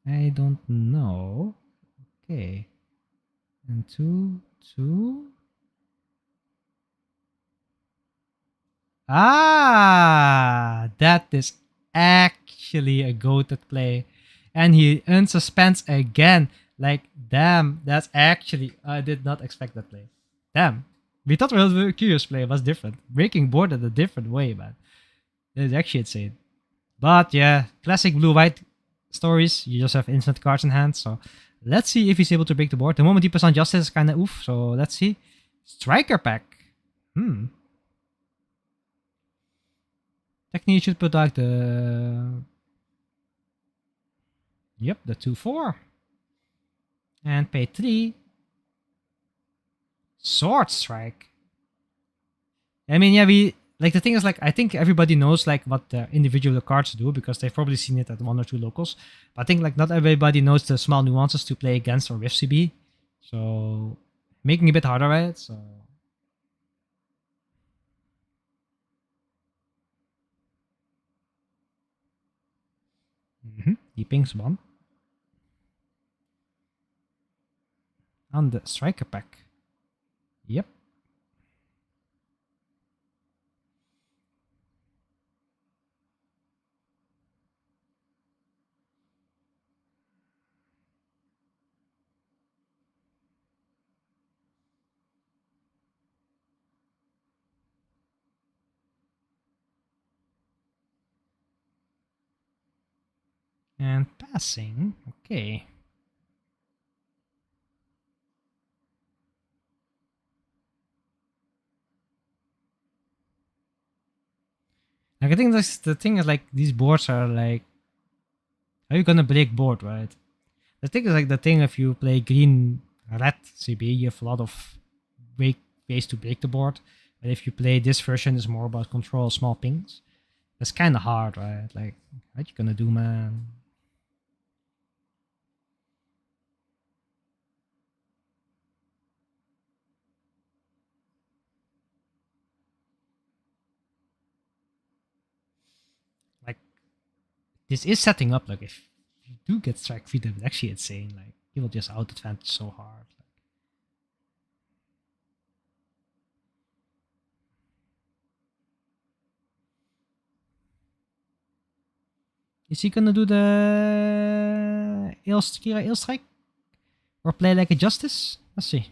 I don't know. Okay. And 2. Ah! That is actually a goated play. And he unsuspense again. Like, damn, that's actually... I did not expect that play. Damn. We thought the Curious play was different. Breaking board in a different way, man. It's actually insane. But yeah, classic blue-white stories. You just have instant cards in hand, so Let's see if he's able to break the board. The moment he puts on Justice is kind of oof, so let's see. Striker pack. Technically, you should put like the... Yep, the 2-4. And pay 3. Sword Strike. I mean, yeah, we... Like, the thing is, like, I think everybody knows, like, what the individual cards do because they've probably seen it at 1 or 2 locals. But I think, like, not everybody knows the small nuances to play against or with CB. So, making it a bit harder, right? So... He pings 1. On the Striker pack. Yep. And passing. Okay. Like, I think that's the thing is, like, these boards are like... How are you gonna break board, right? The thing is, like, the thing if you play green-red CB, you have a lot of ways to break the board. But if you play this version, it's more about control small pings. That's kind of hard, right? Like, what you gonna do, man? Like, this is setting up, like, if you do get strike feed, it's actually insane. Like, he will just out advantage so hard. Is he gonna do the Kira Ale Strike? Or play like a Justice? Let's see.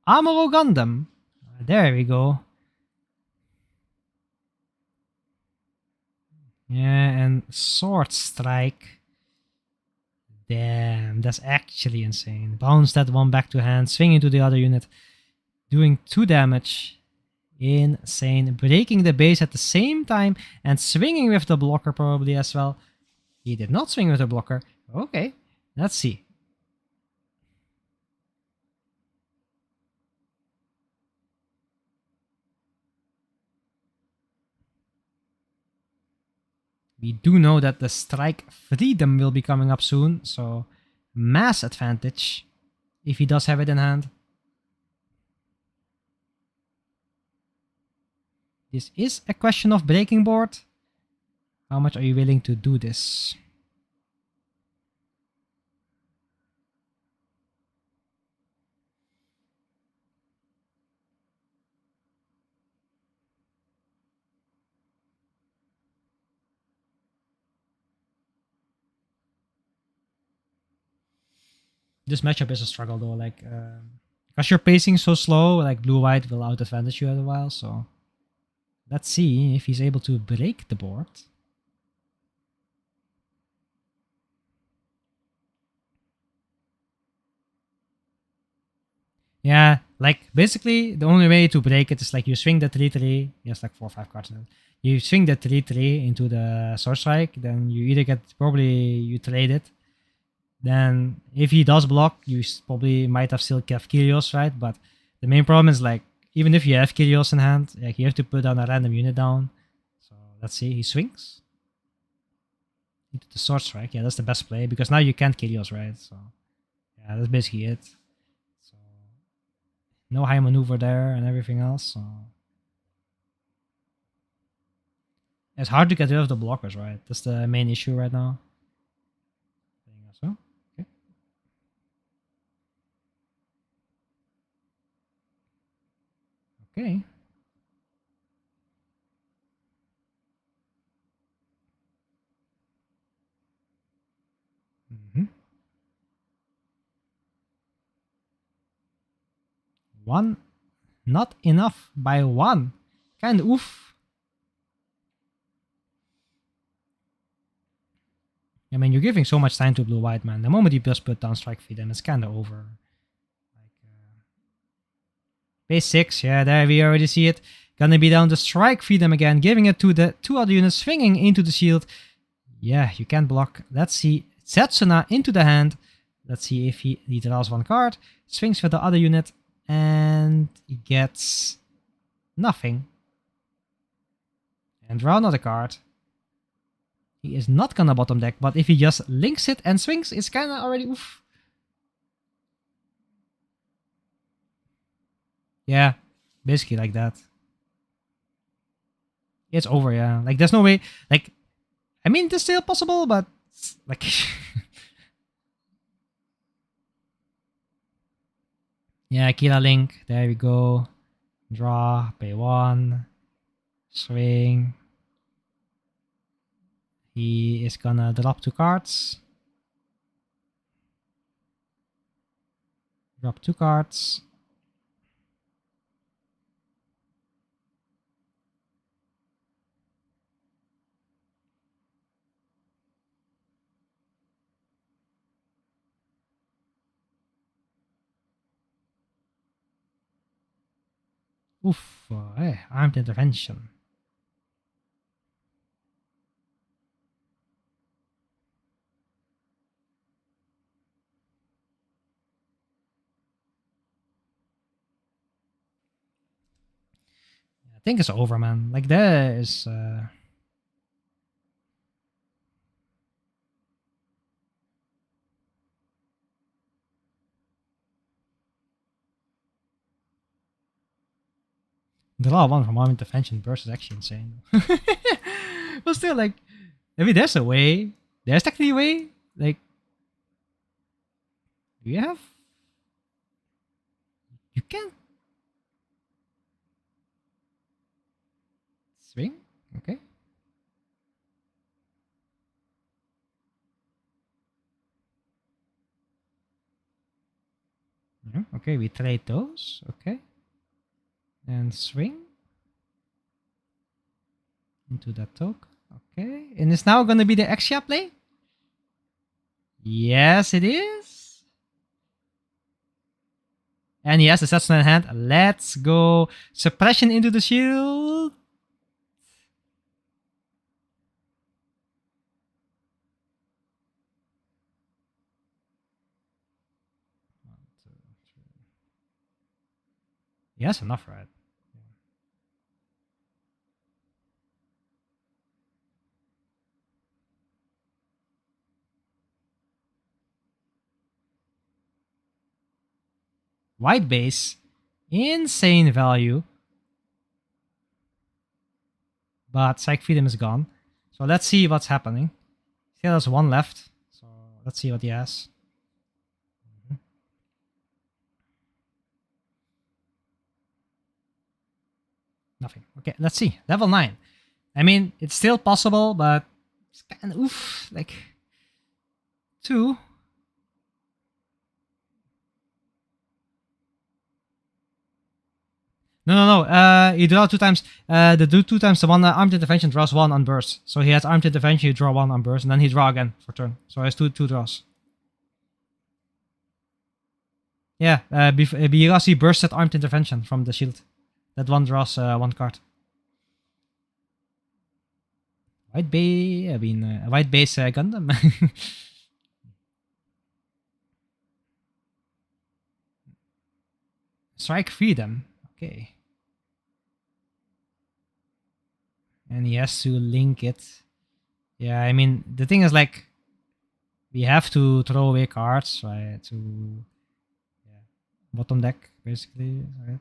Amuro Gundam. There we go. Yeah, and Sword Strike. Damn, that's actually insane. Bounce that one back to hand, swing into the other unit, doing 2 damage. Insane. Breaking the base at the same time and swinging with the blocker probably as well. He did not swing with the blocker. Okay, let's see. We do know that the Strike Freedom will be coming up soon, so mass advantage if he does have it in hand. This is a question of breaking board. How much are you willing to do this? This matchup is a struggle though, like, because you're pacing so slow, like blue-white will out advantage you at a while, so let's see if he's able to break the board. Yeah, like basically the only way to break it is like you swing the 3-3, he has like 4 or 5 cards in it. You swing the 3-3 into the Sword Strike, then you either get, probably you trade it. Then if he does block, you probably might have still kept Kyrios, right? But the main problem is like, even if you have Kyrios in hand, like you have to put down a random unit down. So let's see, he swings into the Sword Strike. Yeah, that's the best play because now you can't Kyrios, right? So yeah, that's basically it. So no high maneuver there and everything else. So it's hard to get rid of the blockers, right? That's the main issue right now. So okay. Okay. One, not enough by 1. Kind of oof. I mean, you're giving so much time to blue-white, man. The moment you just put down Strike Freedom, it's kind of over. Base 6, yeah, there we already see it. Gonna be down to Strike Freedom again, giving it to the 2 other units, swinging into the shield. Yeah, you can't block. Let's see. Setsuna into the hand. Let's see if he draws 1 card. Swings for the other unit, and he gets nothing. And draw another card. He is not gonna bottom deck, but if he just links it and swings, it's kinda already oof. Yeah, basically like that. It's over, yeah. Like, there's no way. Like, I mean, it's still possible, but like, yeah, Kira Link. There we go. Draw, pay 1, swing. He is gonna drop 2 cards. Drop 2 cards. Oof, armed intervention. I think it's over, man. Like, there is... Draw 1 from arm intervention burst is actually insane. But still, like, I mean, there's a way. There's technically a way. Like, do you have? You can swing. Okay. Yeah, okay, we trade those. Okay. And swing into that token. Okay. And it's now going to be the Exia play? Yes, it is. And he has the Setsuna in hand. Let's go. Suppression into the shield. He has enough, right? White base. Insane value. But Psych Freedom is gone. So let's see what's happening. Still has 1 left. So let's see what he has. Nothing. Okay, let's see. Level 9. I mean, it's still possible, but it's kind of oof. Like, 2. No. You draw 2 times. The do 2 times the 1 armed intervention draws 1 on burst. So he has armed intervention, you draw 1 on burst, and then he draw again for turn. So he has two draws. Yeah, you see bursted armed intervention from the shield. That 1 draws 1 card. White base, white base Gundam. Strike Freedom. Okay. And he has to link it. Yeah, I mean, the thing is, like, we have to throw away cards, right? To bottom deck, basically, right?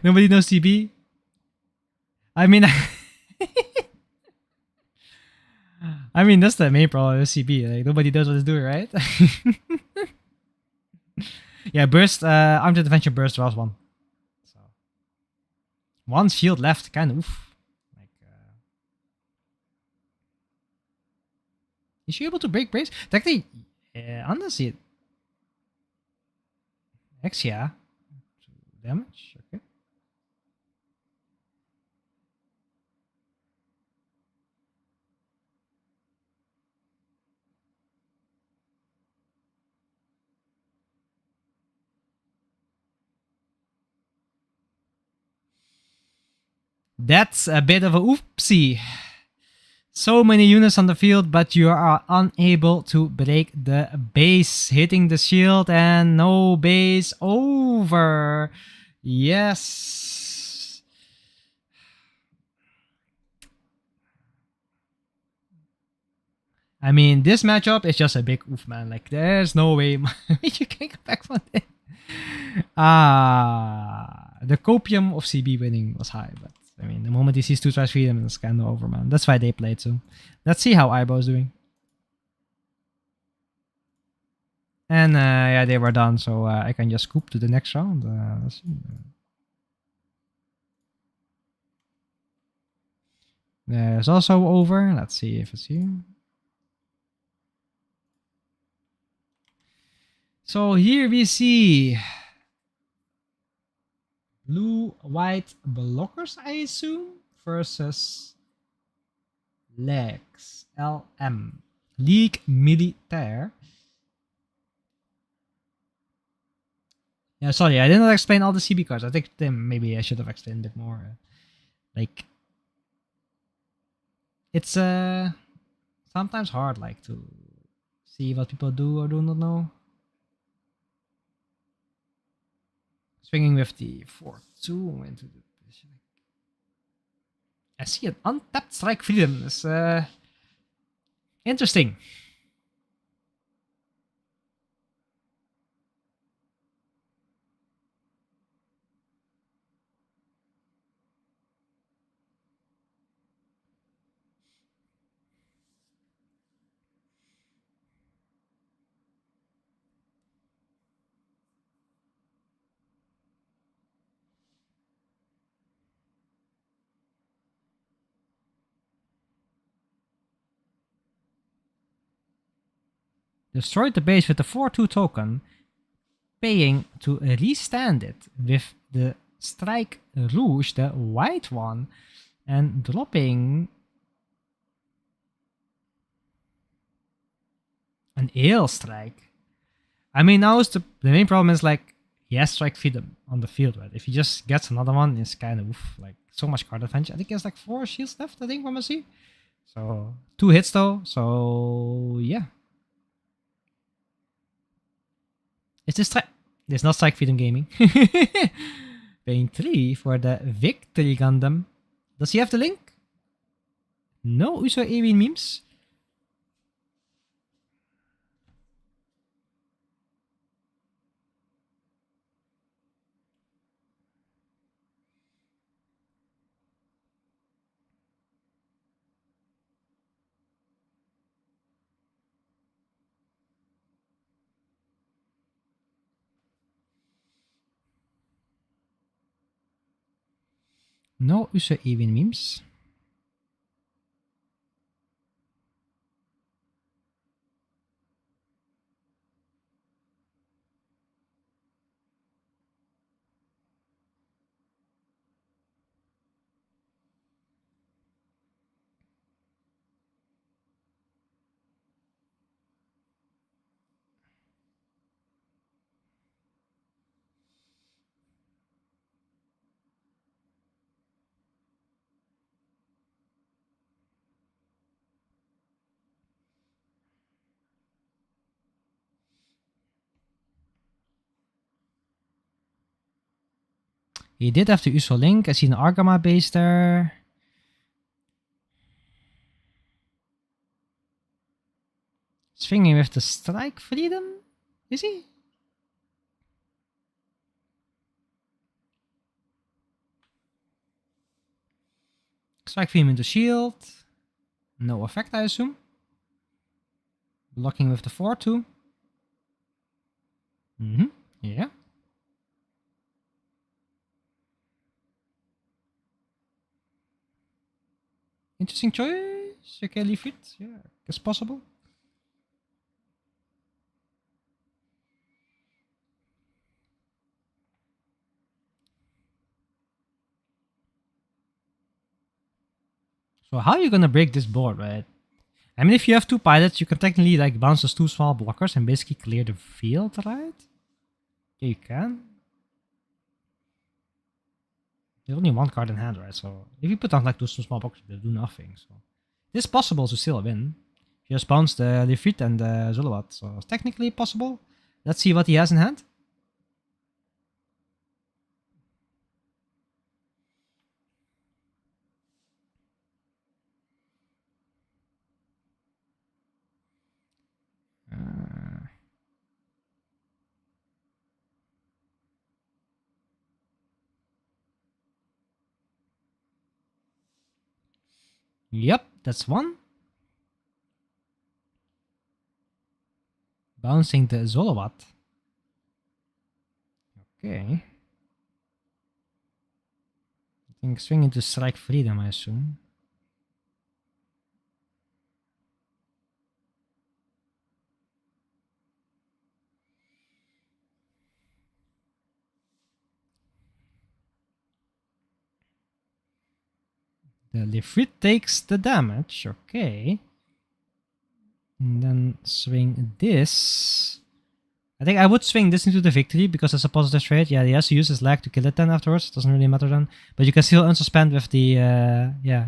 Nobody knows TB. I mean, I mean that's the main problem with CB. Like, nobody knows what it's doing, right? Yeah, burst. Armed intervention burst draws 1. So 1 shield left, kind of. Oof. Like, is she able to break brace? Technically, honestly, Exia. damage. Okay. That's a bit of a oopsie. So many units on the field, but you are unable to break the base, hitting the shield, and no base over. Yes. I mean, this matchup is just a big oof, man. Like, there's no way you can come back from it. The copium of CB winning was high, but I mean, the moment he sees 2 tries freedom, it's kind of over, man. That's why they played, so let's see how Eyebow's doing. And yeah, they were done, so I can just scoop to the next round. Let's see. There's also over. Let's see if it's here. So here we see blue-white blockers, I assume, versus Lex LM League Militaire. Yeah, sorry, I didn't explain all the CB cards. I think maybe I should have explained a bit more. Like, it's sometimes hard, like, to see what people do or do not know. Swinging with the 4-2 into the position. I see an untapped strike freedom. It's interesting. Destroyed the base with the 4-2 token, paying to restand it with the Strike Rouge, the white one, and dropping an Ale Strike. I mean, now the main problem is like he has Strike Freedom on the field, right? If he just gets another one, it's kind of like so much card advantage. I think he has like 4 shields left, I think, from C. So 2 hits though, so yeah. It's this strike. There's not Strike Freedom Gaming. Paying 3 for the Victory Gundam. Does he have the link? No Uso Ewin memes. No Uso Ewin memes. He did have the Uso link. I see an Argama base there. Swinging with the Strike Freedom? Is he? Strike Freedom into shield. No effect, I assume. Blocking with the 4-2. Yeah. Interesting choice. You can leave it. Yeah, it's possible. So how are you gonna break this board, right? I mean, if you have 2 pilots, you can technically like bounce those 2 small blockers and basically clear the field, right? Yeah, you can. There's only 1 card in hand, right? So if you put down like 2 small blockers, they do nothing. So it's possible to still win. You just bounce the Lifrit and the Zuluat, so it's technically possible. Let's see what he has in hand. Yep, that's 1. Bouncing the Zolowat. Okay. I think swing into Strike Freedom, I assume. The Lifrit takes the damage, okay. And then swing this. I think I would swing this into the victory because it's a positive trade. Yeah, he has to use his lag to kill it then afterwards. Doesn't really matter then. But you can still unsuspend with the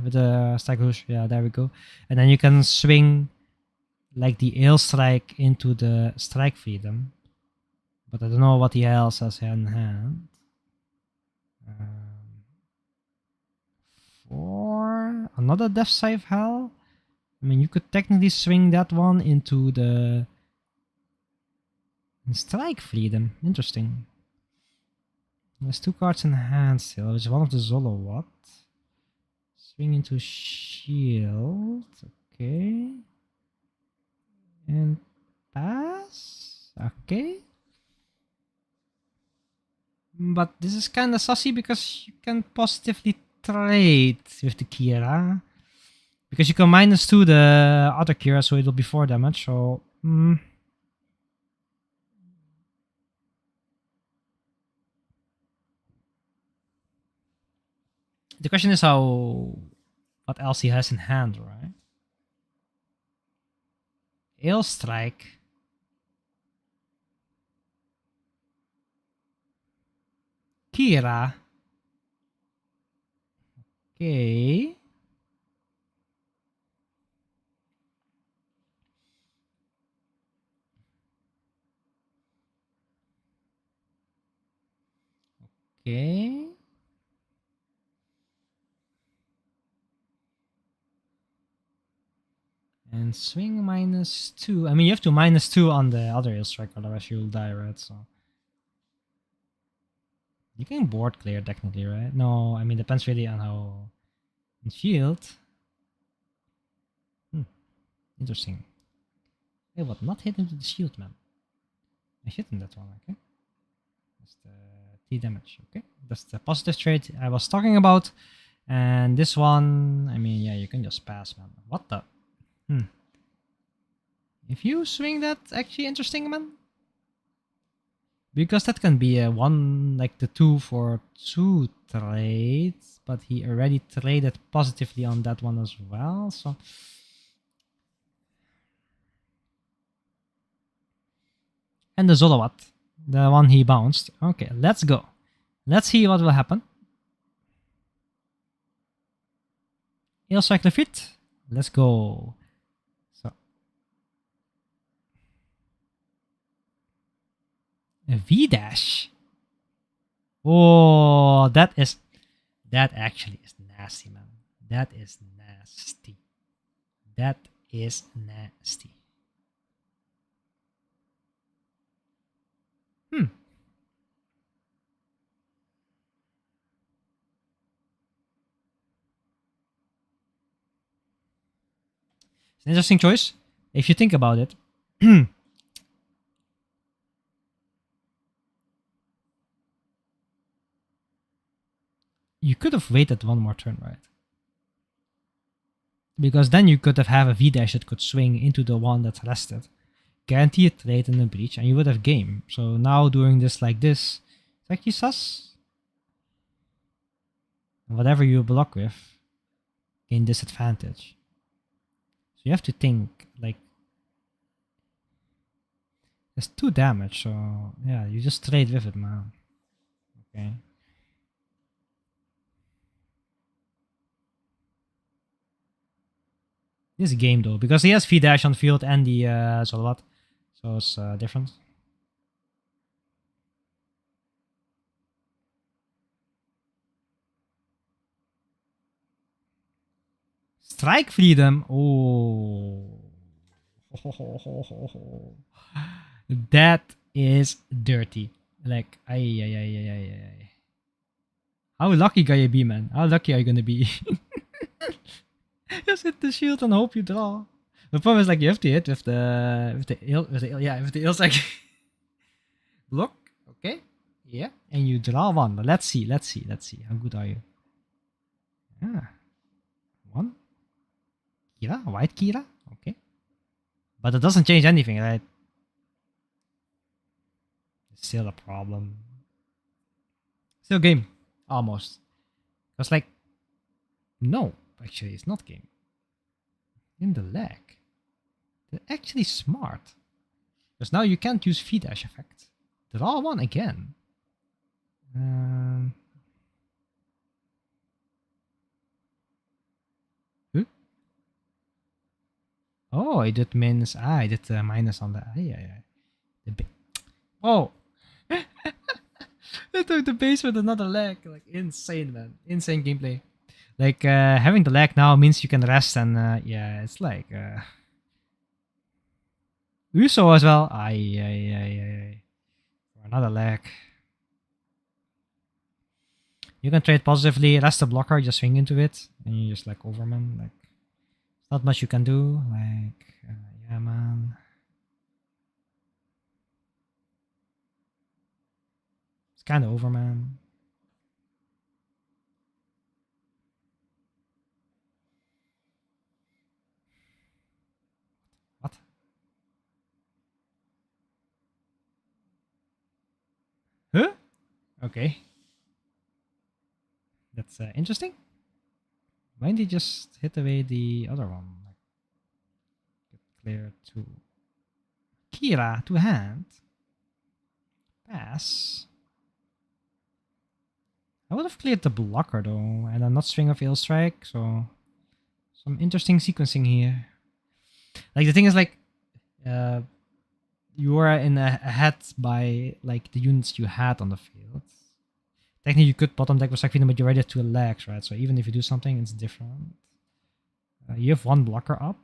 with the Strike Rouge. Yeah, there we go. And then you can swing like the Ale Strike into the Strike Freedom. But I don't know what he else has in hand. For another Death Scythe Hell. I mean, you could technically swing that one into the Strike Freedom. Interesting. There's 2 cards in hand still. There's one of the Zolowat. Swing into Shield. Okay. And pass. Okay. But this is kind of sussy because you can positively trade with the Kira. Because you can -2 the other Kira, so it'll be 4 damage. So, the question is what else he has in hand, right? Ale Strike. Kira. Okay. Okay. And swing -2. I mean, you have to -2 on the other Ale Strike, otherwise you'll die, right? So you can board clear technically, right? No, I mean, depends really on how in field. Interesting. I will not hit into the shield, man. I hit him that one, okay? That's the T damage, okay? That's the positive trade I was talking about. And this one, I mean, yeah, you can just pass, man. What the? If you swing that, actually interesting, man. Because that can be a 1, like the 2 for 2 trades. But he already traded positively on that one as well, so... And the Zolowat, the one he bounced. Okay, let's go. Let's see what will happen. Ale Strike Lifrit. Let's go. So. A V-dash. Oh, that actually is nasty, man. That is nasty. That is nasty. It's an interesting choice, if you think about it. You could have waited 1 more turn, right? Because then you could have a V-dash that could swing into the one that's rested. Guarantee a trade in a breach, and you would have game. So now doing this like this, it's actually sus. Whatever you block with. gain disadvantage. So you have to think, like, there's 2 damage, so yeah, you just trade with it, man. Okay. This game though, because he has V-dash on field and the Zolot, so it's different. Strike freedom. Oh. That is dirty. Like, ay. How lucky can you be, man? How lucky are you gonna be? Just hit the shield and hope you draw. The problem is, like, you have to hit with the ill like block. Okay, yeah, and you draw one. Let's see. How good are you? Yeah, one. Kira, white Kira. Okay, but it doesn't change anything, right? It's still a problem. Still game, almost. Cause like, no, actually, it's not game. In the leg, they're actually smart. Because now you can't use V-dash effect. Draw one again. Huh? Oh, I did minus. I did minus on the. The oh, I took the base with another leg. Like, insane, man. Insane gameplay. Like, having the leg now means you can rest and yeah, it's like Uso as well. Ay. For another leg. You can trade positively, rest the blocker, just swing into it, and you just like overman. Like, not much you can do. Like, yeah, man. It's kind of overman. What? Huh? Okay. That's interesting. Why didn't he just hit away the other one? Like, get clear to Kira to hand. Pass. I would have cleared the blocker though, and then not swing of ill strike. So some interesting sequencing here. Like, the thing is, like, you are ahead by like the units you had on the field. Technically, you could bottom deck with Sakvina, but you're already at 2 legs, right? So even if you do something, it's different. You have 1 blocker up.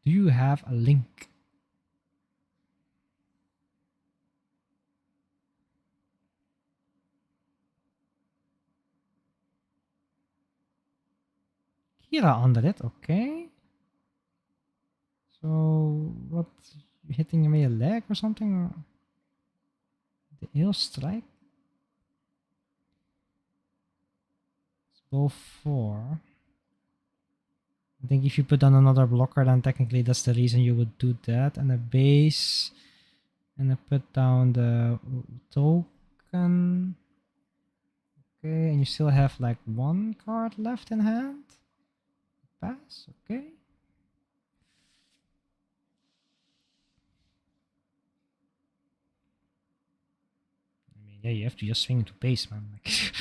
Do you have a link? Kira under it, okay. So what? You hitting away a leg or something? Or the ill strike? Let's go for. I think if you put on another blocker, then technically that's the reason you would do that. And a base. And I put down the token. Okay, and you still have like 1 card left in hand. Pass, okay. I mean, yeah, you have to just swing into base, man. Like,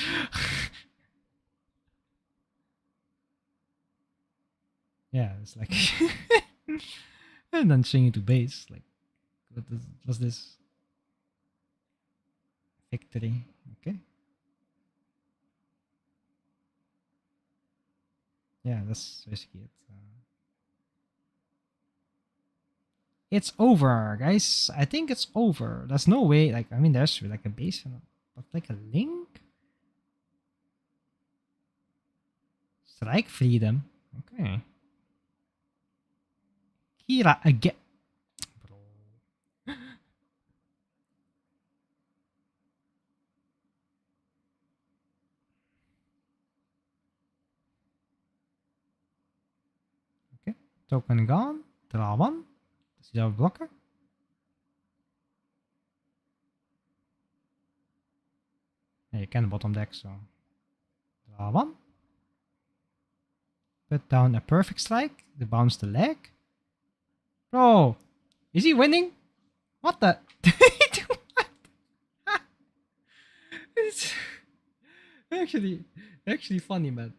yeah, it's like, and then swing into base. Like, what's this? Victory. Okay. Yeah, that's basically it. It's over, guys. I think it's over. There's no way. Like, I mean, there's like a base, but like a link. Strike freedom. Okay. Kira again. Bro. Okay. Token gone. Draw 1. Does he have a blocker? Yeah, you can bottom deck, so. Draw 1. Put down a perfect strike to bounce the leg. Bro, is he winning? What the? It's actually funny, man.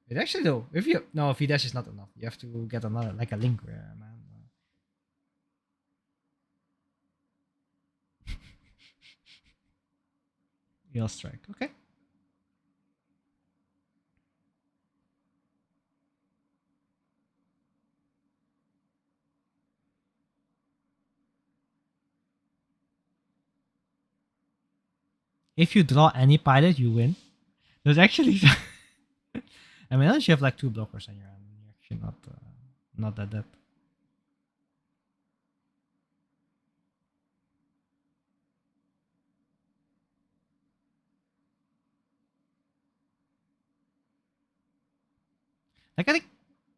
It actually though, if you no V dash is not enough. You have to get another like a link rare, man. Heal strike. Okay. If you draw any pilot, you win. There's actually, I mean, unless you have like 2 blockers on your hand, you're actually not that dead. Like I think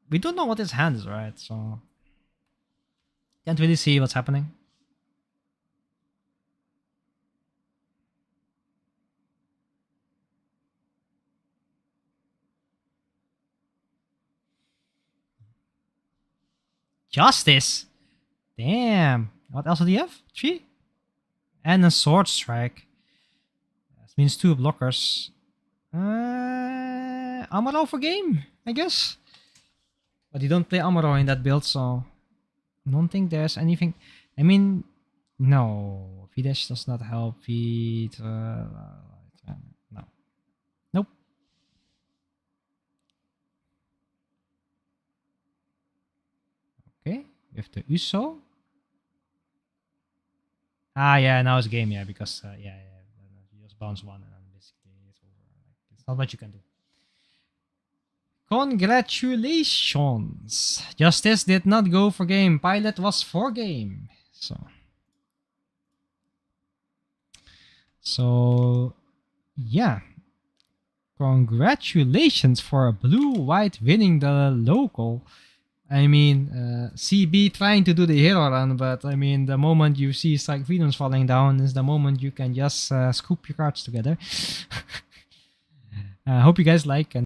we don't know what his hand is, right? So can't really see what's happening. Justice. Damn. What else do you have? 3? And a sword strike. That means 2 blockers. Amaro for game, I guess. But you don't play Amaro in that build, so I don't think there's anything. I mean, no. V-Dash does not help. No. Nope. Okay. With the Uso. Ah, yeah, now it's game, yeah, because, you just bounce one and then basically it's over. Like, it's not much you can do. Congratulations! Justice did not go for game. Pilot was for game. So yeah. Congratulations for blue-white winning the local. I mean, CB trying to do the hero run, but I mean, the moment you see Strike Freedoms falling down is the moment you can just scoop your cards together. I hope you guys like and